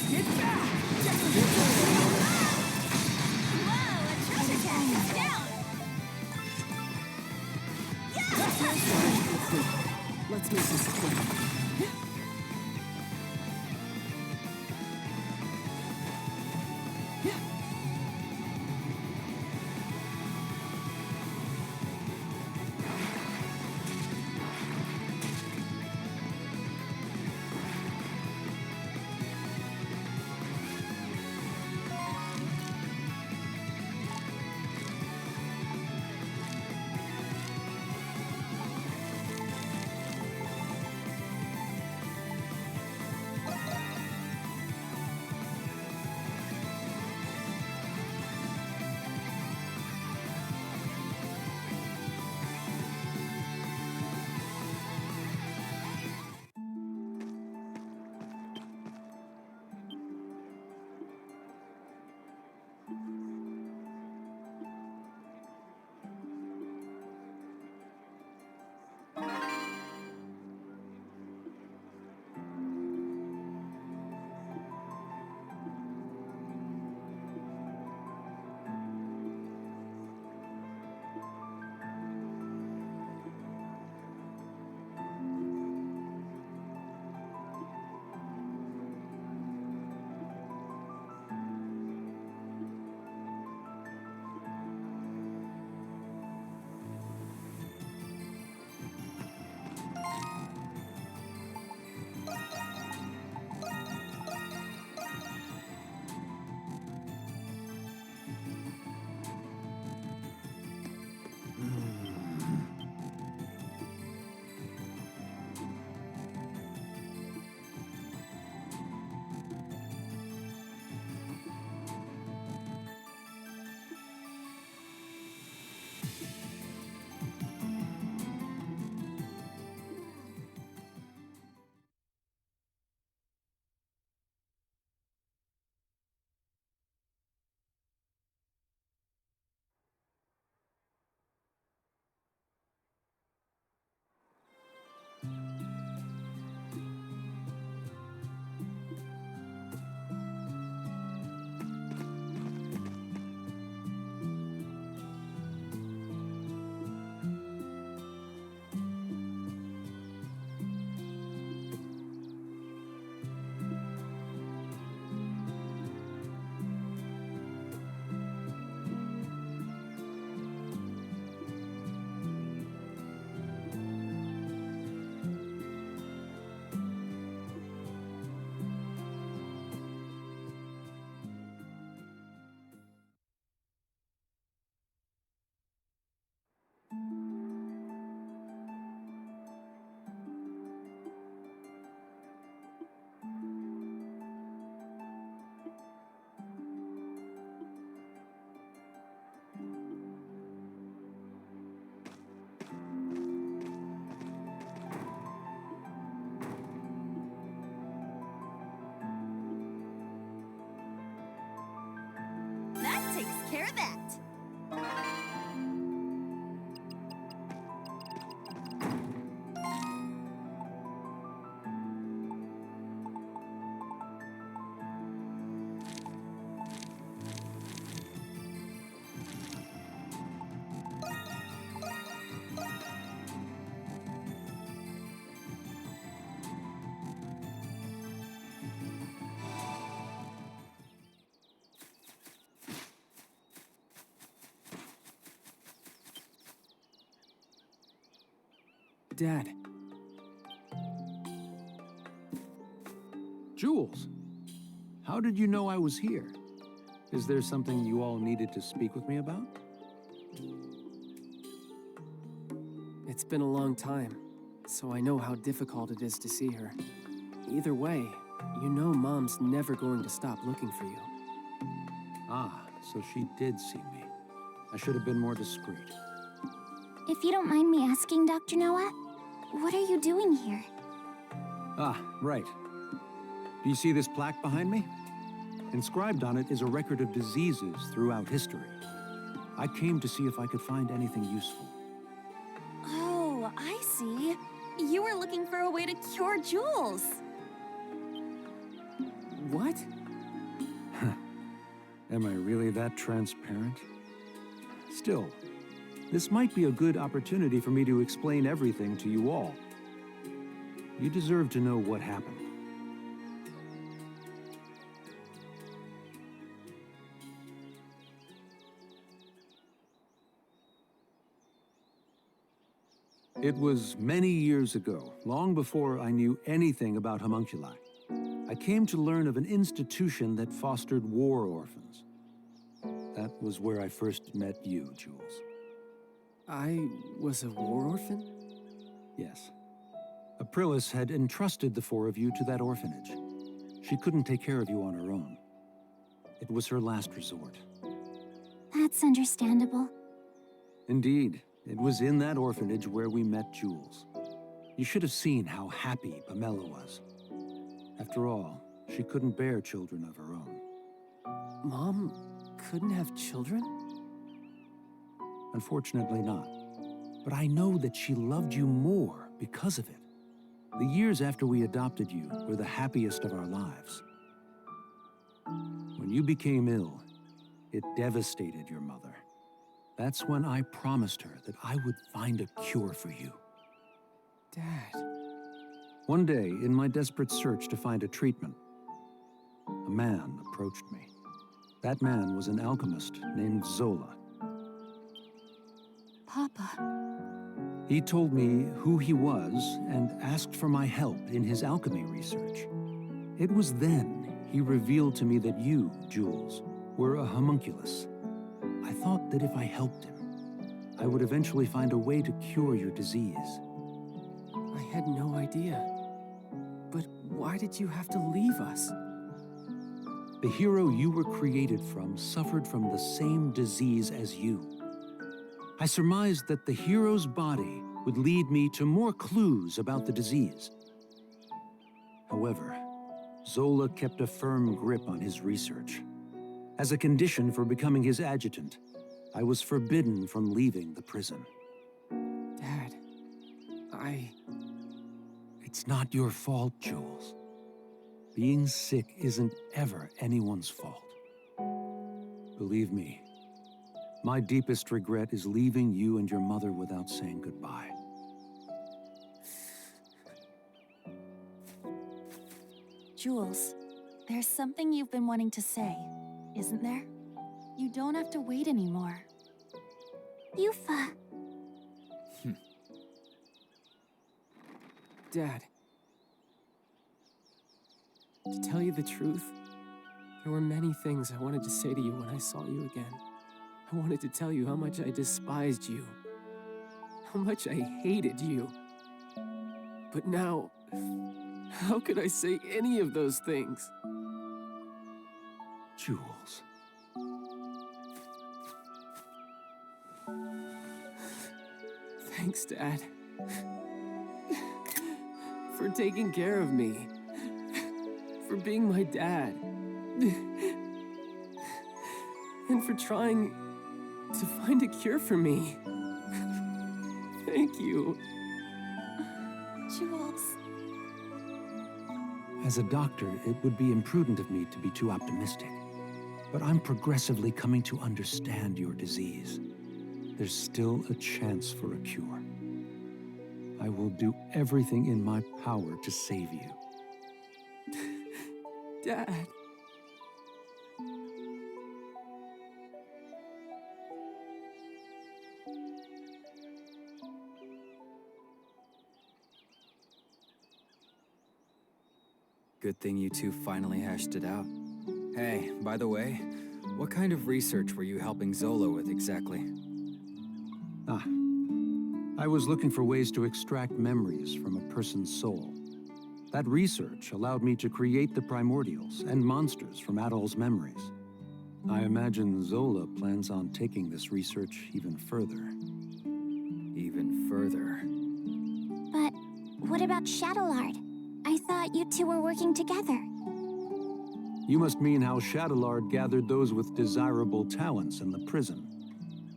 Get back! Your turn, Anemona. Whoa, a treasure chest is down! Let's make this quick. care of that. Dad. Jules, how did you know I was here? Is there something you all needed to speak with me about? It's been a long time, so I know how difficult it is to see her. Either way, you know Mom's never going to stop looking for you. Ah, so she did see me. I should have been more discreet. If you don't mind me asking, Dr. Noah, what are you doing here? Ah, right. Do you see this plaque behind me? Inscribed on it is a record of diseases throughout history. I came to see if I could find anything useful. Oh, I see. You were looking for a way to cure Jules. What? Am I really that transparent? Still, this might be a good opportunity for me to explain everything to you all. You deserve to know what happened. It was many years ago, long before I knew anything about homunculi. I came to learn of an institution that fostered war orphans. That was where I first met you, Jules. I was a war orphan? Yes. Aprilis had entrusted the four of you to that orphanage. She couldn't take care of you on her own. It was her last resort. That's understandable. Indeed. It was in that orphanage where we met Jules. You should have seen how happy Pamela was. After all, she couldn't bear children of her own. Mom couldn't have children? Unfortunately not. But I know that she loved you more because of it. The years after we adopted you were the happiest of our lives. When you became ill, it devastated your mother. That's when I promised her that I would find a cure for you. Dad. One day, in my desperate search to find a treatment, a man approached me. That man was an alchemist named Zola. Papa. He told me who he was and asked for my help in his alchemy research. It was then he revealed to me that you, Jules, were a homunculus. I thought that if I helped him, I would eventually find a way to cure your disease. I had no idea. But why did you have to leave us? The hero you were created from suffered from the same disease as you. I surmised that the hero's body would lead me to more clues about the disease. However, Zola kept a firm grip on his research. As a condition for becoming his adjutant, I was forbidden from leaving the prison. Dad, It's not your fault, Jules. Being sick isn't ever anyone's fault. Believe me, my deepest regret is leaving you and your mother without saying goodbye. Jules, there's something you've been wanting to say, isn't there? You don't have to wait anymore. Yufa. Dad. To tell you the truth, there were many things I wanted to say to you when I saw you again. I wanted to tell you how much I despised you, how much I hated you. But now, how could I say any of those things? Jules. Thanks, Dad. For taking care of me. For being my dad. and for trying to find a cure for me. Thank you. Jules. As a doctor, it would be imprudent of me to be too optimistic. But I'm progressively coming to understand your disease. There's still a chance for a cure. I will do everything in my power to save you. Dad. Good thing you two finally hashed it out. Hey, by the way, what kind of research were you helping Zola with exactly? I was looking for ways to extract memories from a person's soul. That research allowed me to create the primordials and monsters from Adol's memories. I imagine Zola plans on taking this research even further. Even further? But what about Shadowlord? I thought you two were working together. You must mean how Shadowlord gathered those with desirable talents in the prison.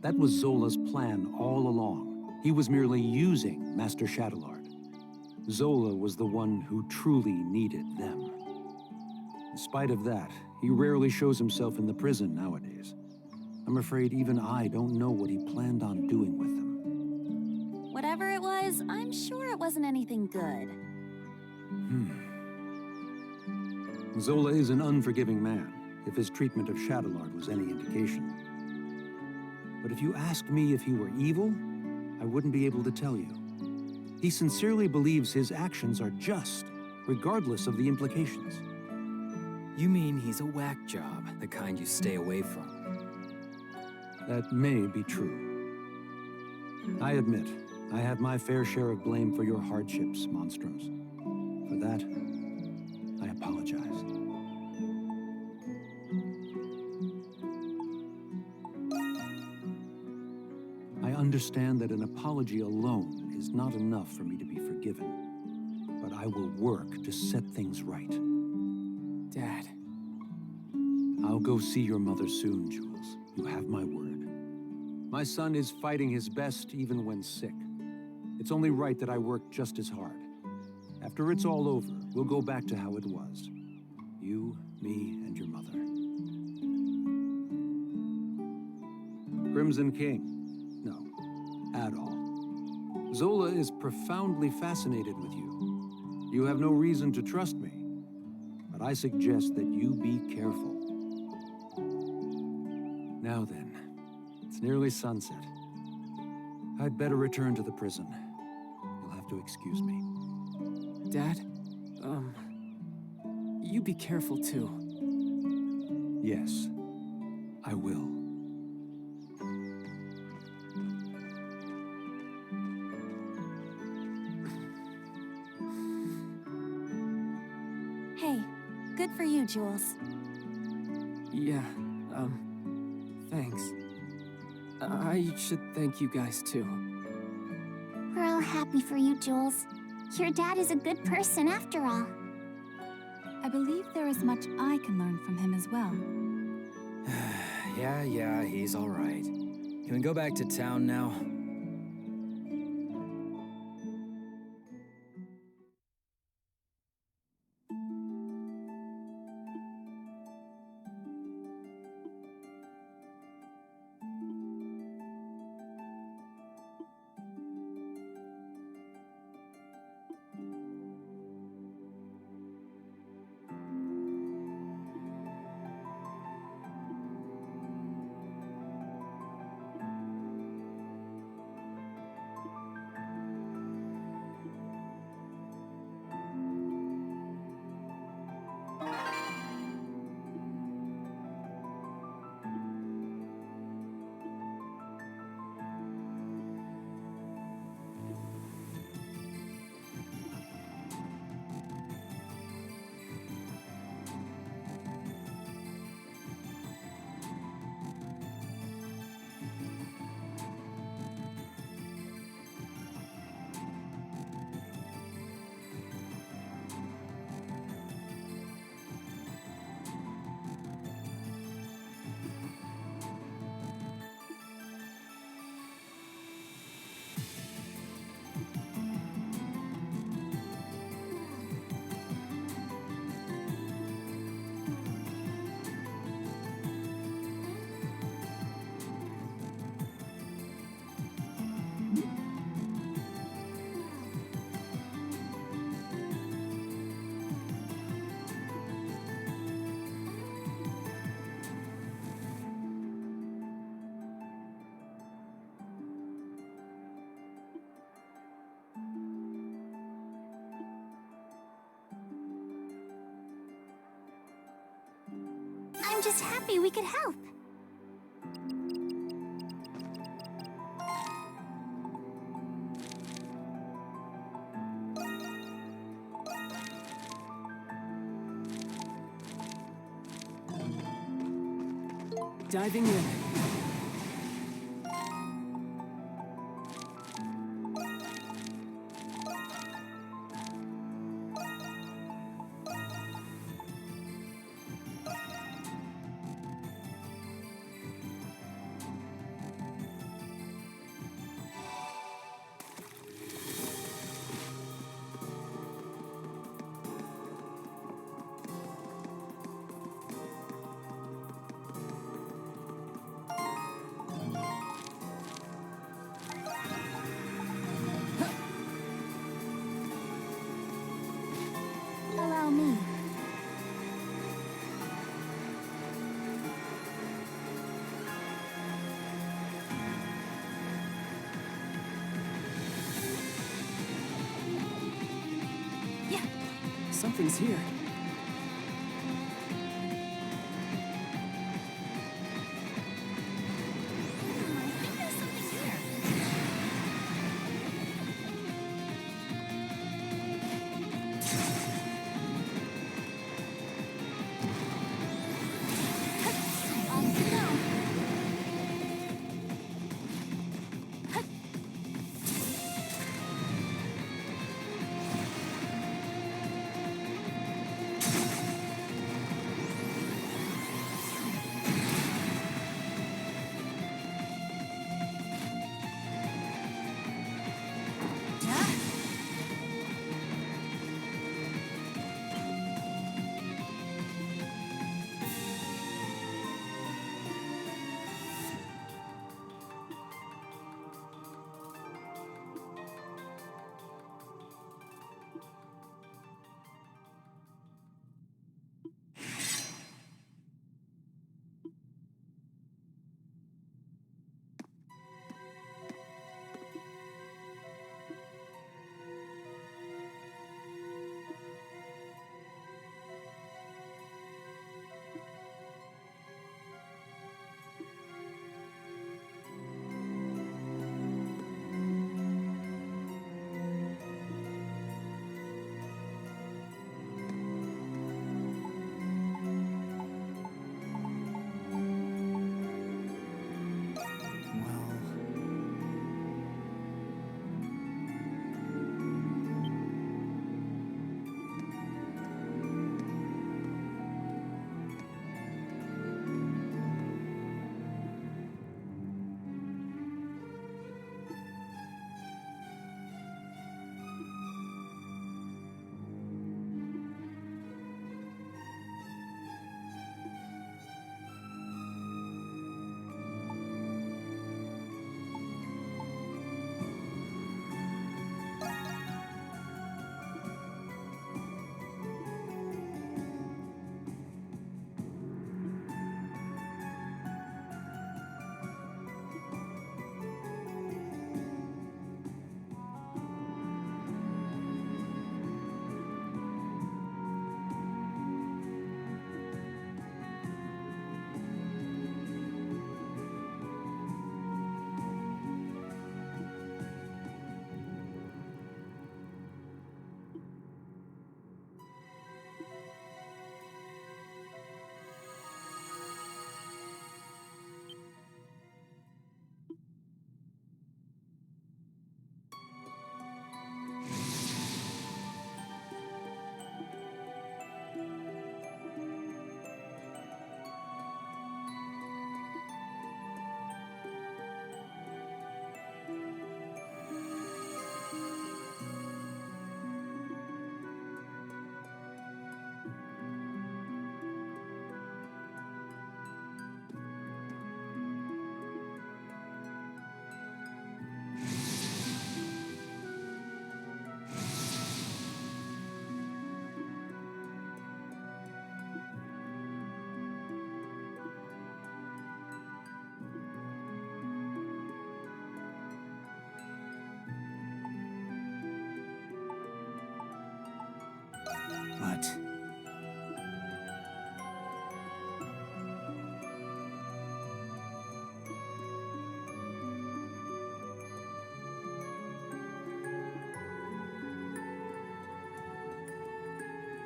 That was Zola's plan all along. He was merely using Master Shadowlord. Zola was the one who truly needed them. In spite of that, he rarely shows himself in the prison nowadays. I'm afraid even I don't know what he planned on doing with them. Whatever it was, I'm sure it wasn't anything good. Zola is an unforgiving man, if his treatment of Shadowlord was any indication. But if you asked me if he were evil, I wouldn't be able to tell you. He sincerely believes his actions are just, regardless of the implications. You mean he's a whack job, the kind you stay away from? That may be true. I admit, I have my fair share of blame for your hardships, Monstrums. For that, I apologize. I understand that an apology alone is not enough for me to be forgiven, but I will work to set things right. Dad. I'll go see your mother soon, Jules. You have my word. My son is fighting his best even when sick. It's only right that I work just as hard. After it's all over, we'll go back to how it was. You, me, and your mother. Crimson King. No, Adol. Zola is profoundly fascinated with you. You have no reason to trust me, but I suggest that you be careful. Now then, it's nearly sunset. I'd better return to the prison. You'll have to excuse me. Dad, you be careful too. Yes, I will. Hey, good for you, Jules. Yeah, thanks. I should thank you guys too. We're all happy for you, Jules. Your dad is a good person after all. I believe there is much I can learn from him as well. Yeah, he's all right. Can we go back to town now? just happy we could help. Diving in. Allow me. Yeah. Something's here.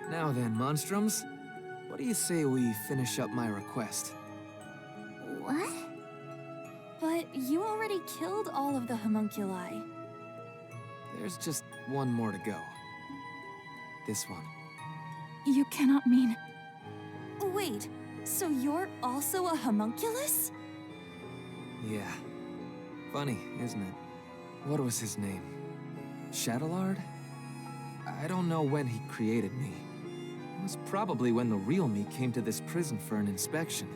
Now then, Monstrums, what do you say we finish up my request? What? But you already killed all of the homunculi. There's just one more to go. This one. You cannot mean... Wait, so you're also a homunculus? Yeah. Funny, isn't it? What was his name? Shadowlard? I don't know when he created me. It was probably when the real me came to this prison for an inspection.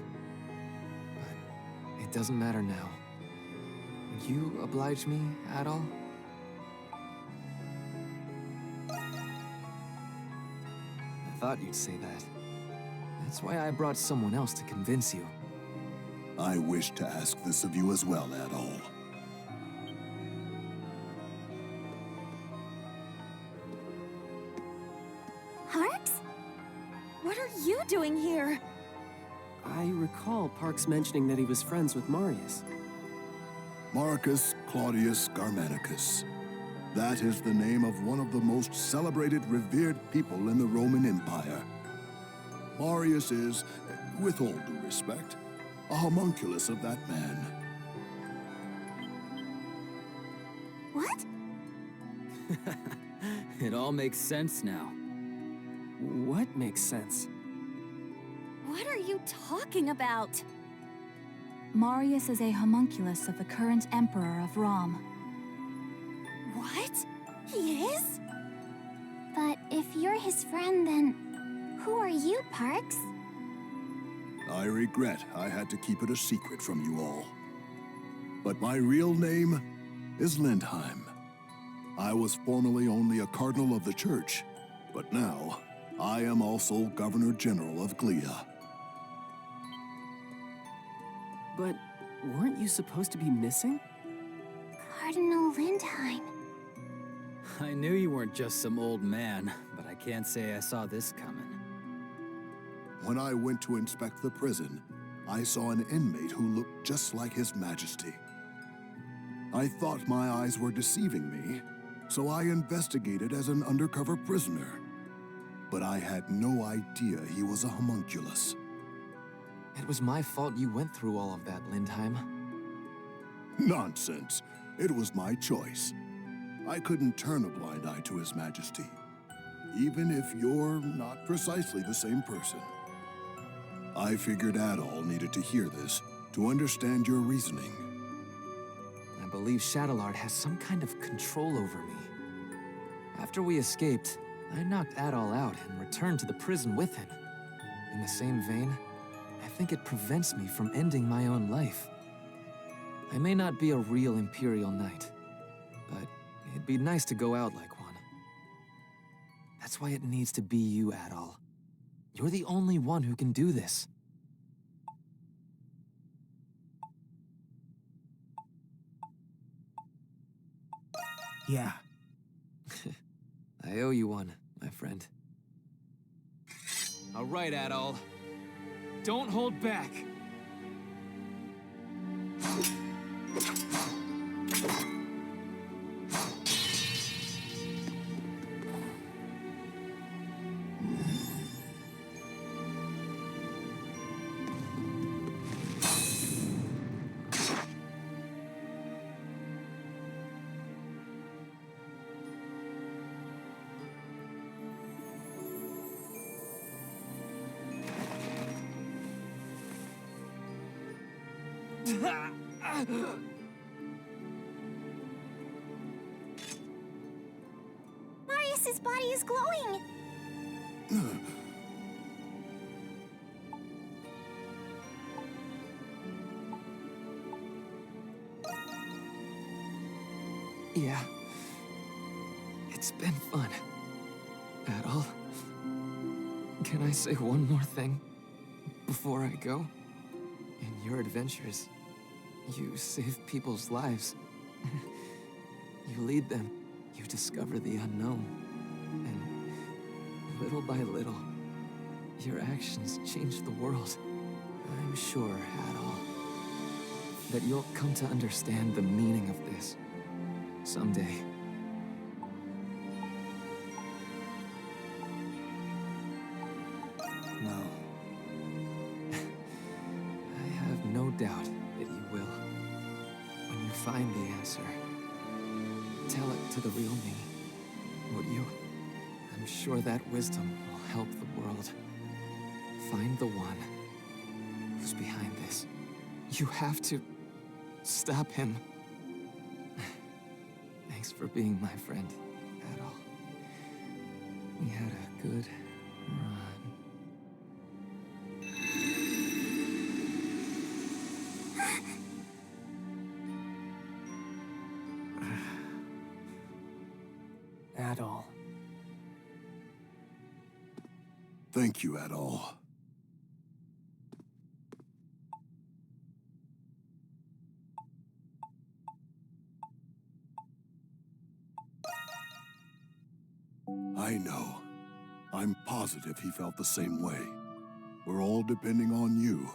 But it doesn't matter now. Would you oblige me, Adol? I thought you'd say that. That's why I brought someone else to convince you. I wish to ask this of you as well, Adol. Parks? What are you doing here? I recall Parks mentioning that he was friends with Marius. Marcus Claudius Germanicus. That is the name of one of the most celebrated, revered people in the Roman Empire. Marius is, with all due respect, a homunculus of that man. What? It all makes sense now. What makes sense? What are you talking about? Marius is a homunculus of the current Emperor of Rom. What? He is? But if you're his friend, then who are you, Parks? I regret I had to keep it a secret from you all. But my real name is Lindheim. I was formerly only a cardinal of the church, but now I am also Governor General of Glea. But weren't you supposed to be missing? Cardinal Lindheim. I knew you weren't just some old man, but I can't say I saw this coming. When I went to inspect the prison, I saw an inmate who looked just like His Majesty. I thought my eyes were deceiving me, so I investigated as an undercover prisoner. But I had no idea he was a homunculus. It was my fault you went through all of that, Lindheim. Nonsense. It was my choice. I couldn't turn a blind eye to His Majesty, even if you're not precisely the same person. I figured Adol needed to hear this to understand your reasoning. I believe Shadowlard has some kind of control over me. After we escaped, I knocked Adol out and returned to the prison with him. In the same vein, I think it prevents me from ending my own life. I may not be a real Imperial Knight, but it'd be nice to go out like one. That's why it needs to be you, Adol. You're the only one who can do this. Yeah. I owe you one, my friend. All right, Adol. Don't hold back. Marius's body is glowing! Yeah. It's been fun. Adol, can I say one more thing before I go? In your adventures, you save people's lives. You lead them, you discover the unknown. And little by little, your actions change the world. I'm sure, Adol, that you'll come to understand the meaning of this someday. doubt that you will. When you find the answer, tell it to the real me, won't you? I'm sure that wisdom will help the world. Find the one who's behind this. You have to stop him. Thanks for being my friend, Adol. We had a good run. Adol. Thank you, Adol. I know. I'm positive he felt the same way. We're all depending on you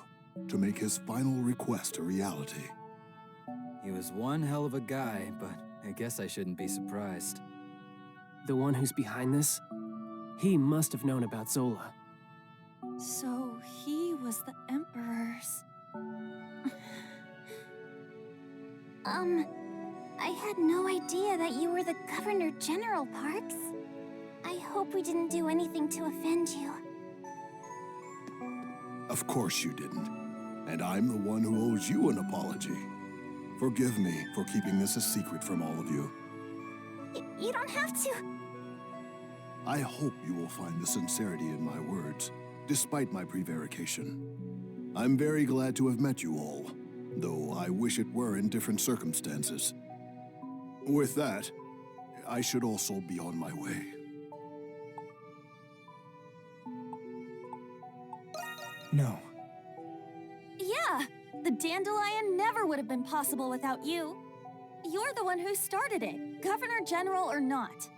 to make his final request a reality. He was one hell of a guy, but I guess I shouldn't be surprised. The one who's behind this? He must have known about Zola. So he was the Emperor's... I had no idea that you were the Governor General, Parks. I hope we didn't do anything to offend you. Of course you didn't. And I'm the one who owes you an apology. Forgive me for keeping this a secret from all of you. You don't have to. I hope you will find the sincerity in my words, despite my prevarication. I'm very glad to have met you all, though I wish it were in different circumstances. With that, I should also be on my way. No. Yeah, the dandelion never would have been possible without you. You're the one who started it, Governor General or not.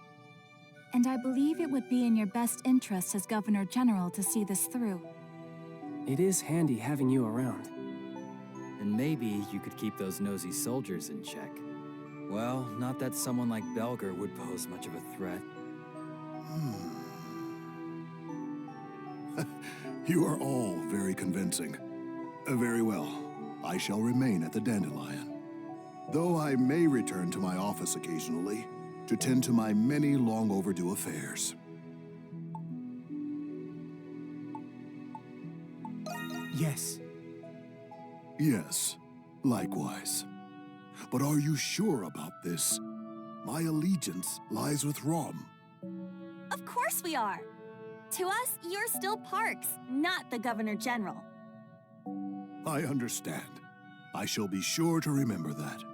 And I believe it would be in your best interest as Governor General to see this through. It is handy having you around. And maybe you could keep those nosy soldiers in check. Well, not that someone like Belger would pose much of a threat. You are all very convincing. Very well. I shall remain at the Dandelion. Though I may return to my office occasionally to tend to my many long overdue affairs. Yes. Yes, likewise. But are you sure about this? My allegiance lies with Rom. Of course we are. To us, you're still Parks, not the Governor General. I understand. I shall be sure to remember that.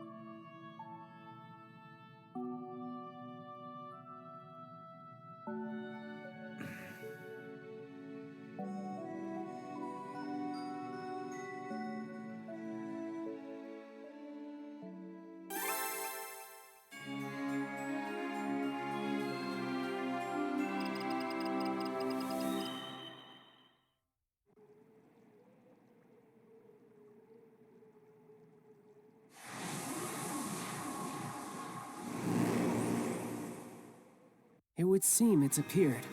It would seem it's appeared.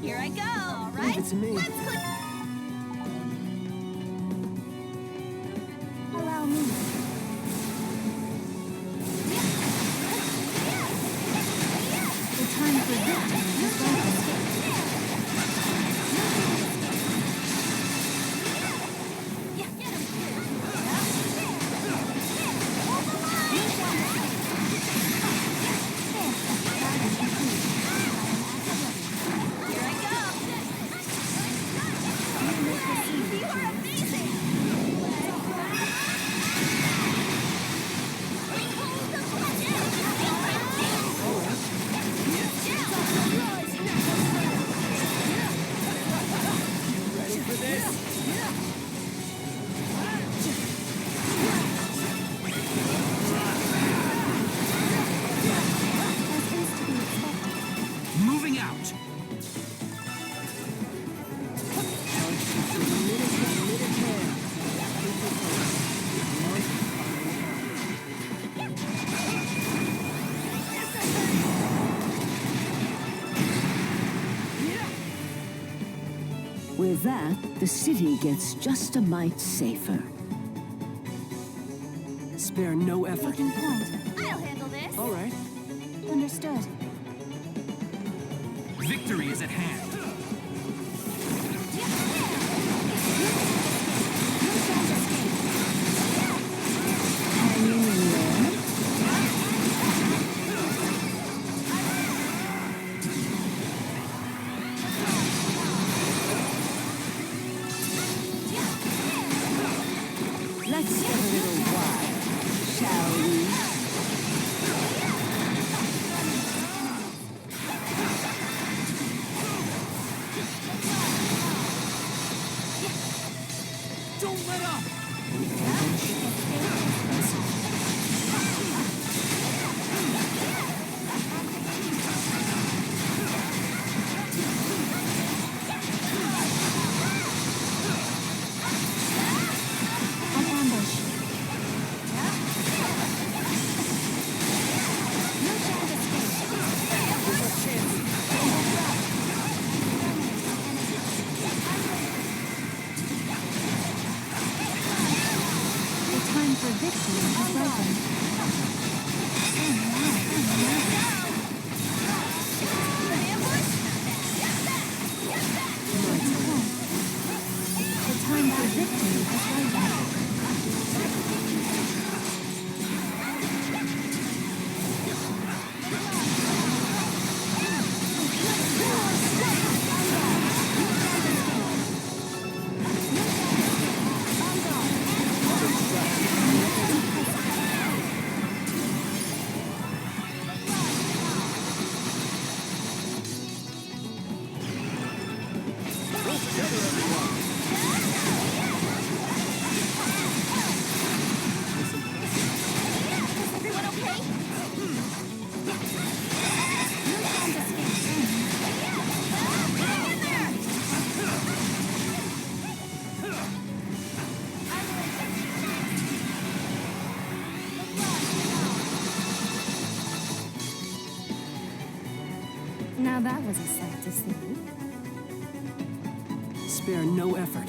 Here I go, all right? Leave it to me. Let's Allow me. With that, the city gets just a mite safer. Spare no effort. Taking point. I'll handle this. All right. Understood. Victory is at hand. Hanging in there? Let's get a little wild, shall we? Don't let up! An ambush. No chance escape. The time for victory has ripened. The time for victory has ripened. Everyone okay? No chance escape. Hang in there! Now that was a sight to see. Spare no effort.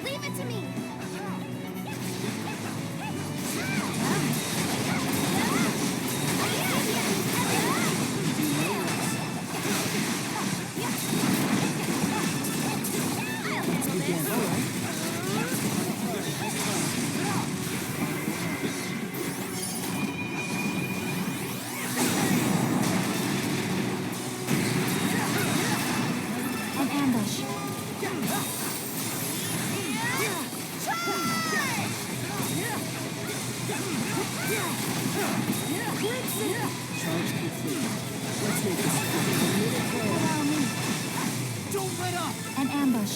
Leave it to me. An ambush. Charge complete. Let's make this Allow me. Don't let up! An ambush.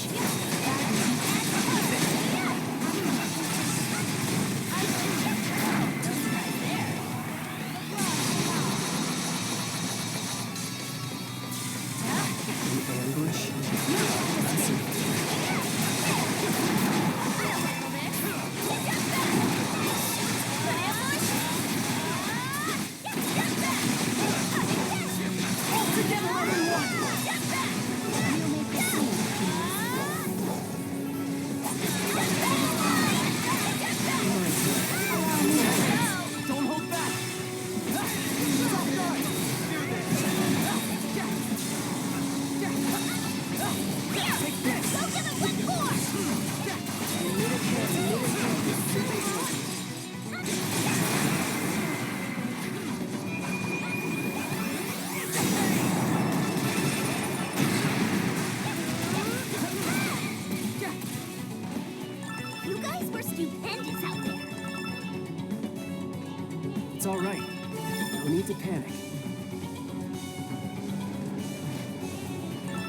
ambush. Don't hold back! Take this! Go give it one You guys were stupendous out there. It's all right. No need to panic.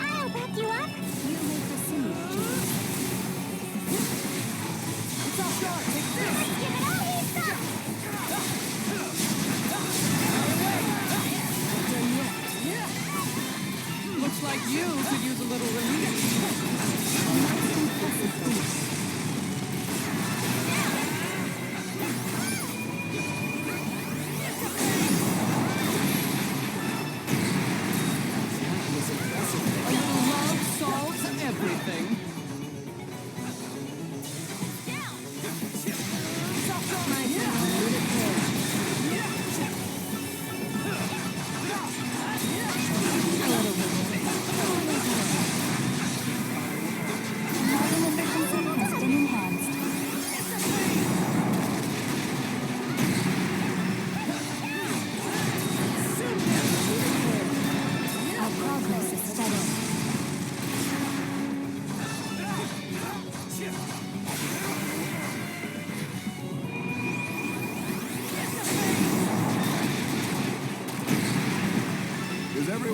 I'll back you up. You may proceed, James. It's off guard! Take this! Let's give it all he's got. Looks like you could use a little relief.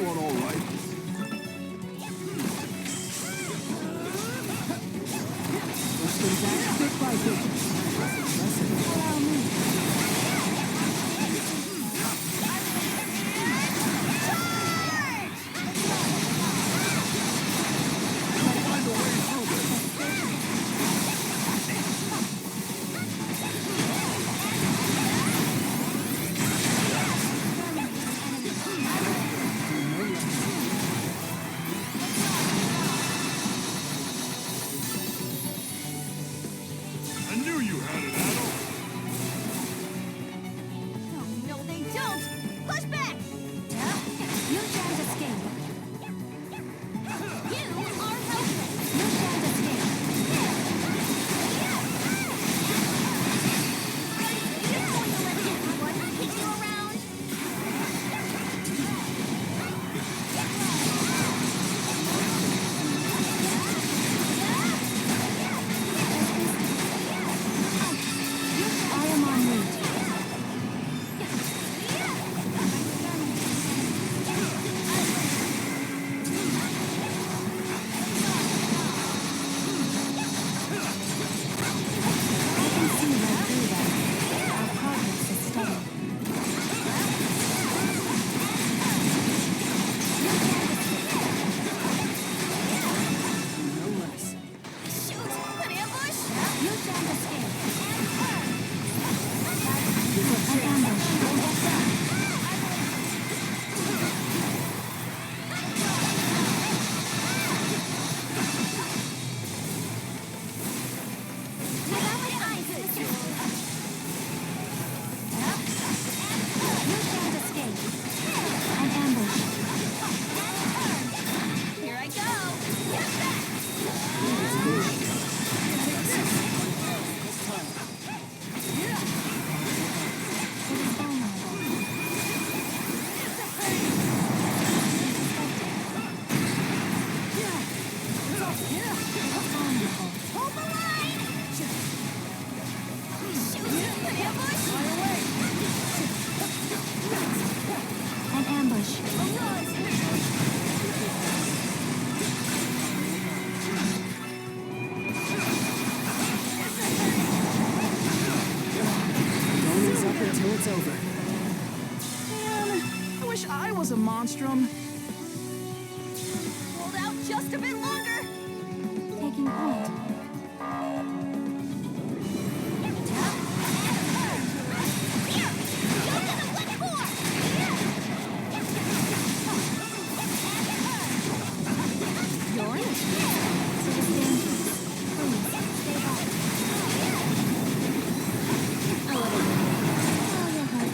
everyone all right? Bit by bit. Allow me. Find a way through this. I knew you had it, Adol. Oh, no, they don't! Push back! You can't escape. You are helpless! You can't escape. You're going to let everyone kick you around! I am en route. I can see right through them. Our progress is steady. No less. Shoot! An ambush! You can't escape. Give An up ambush. You can't escape. An ambush. Here I go! It is vulnerable. Vulnerable. Hold the line! Shoot! An ambush! An ambush. Don't ease up until it's over. Man, I wish I was a monstrum. Hold out just a bit longer! Taking point. You're in. It is dangerous. Please, stay back. A little bit. Oh, you'll hurt.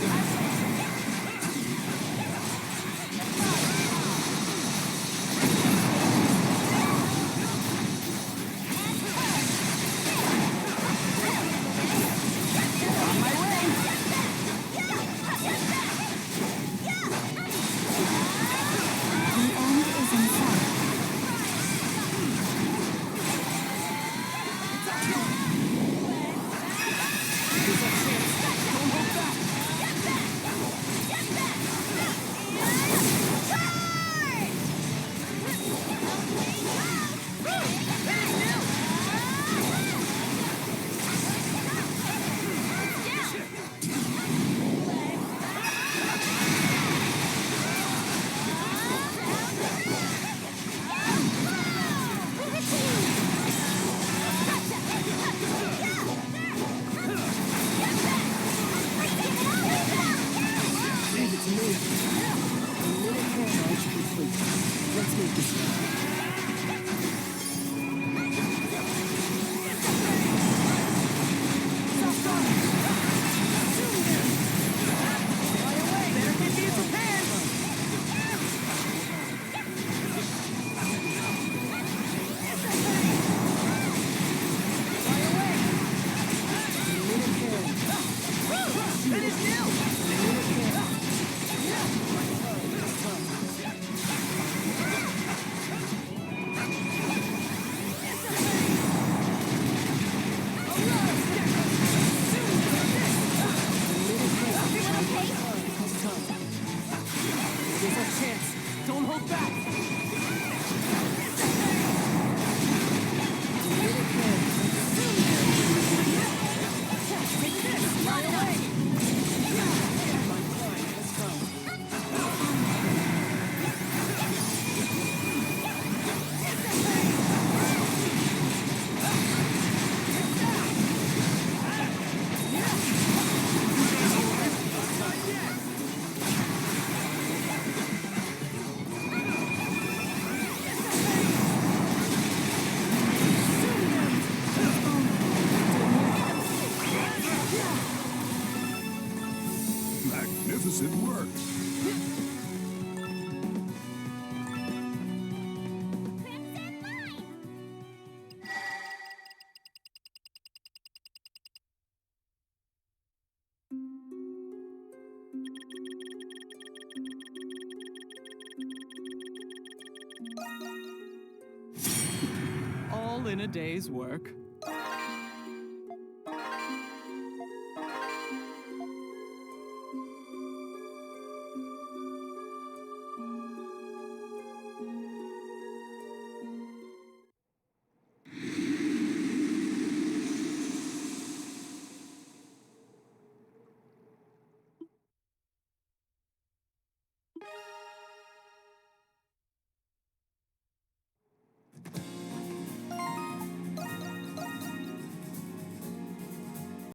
guess it worked. All in a day's work.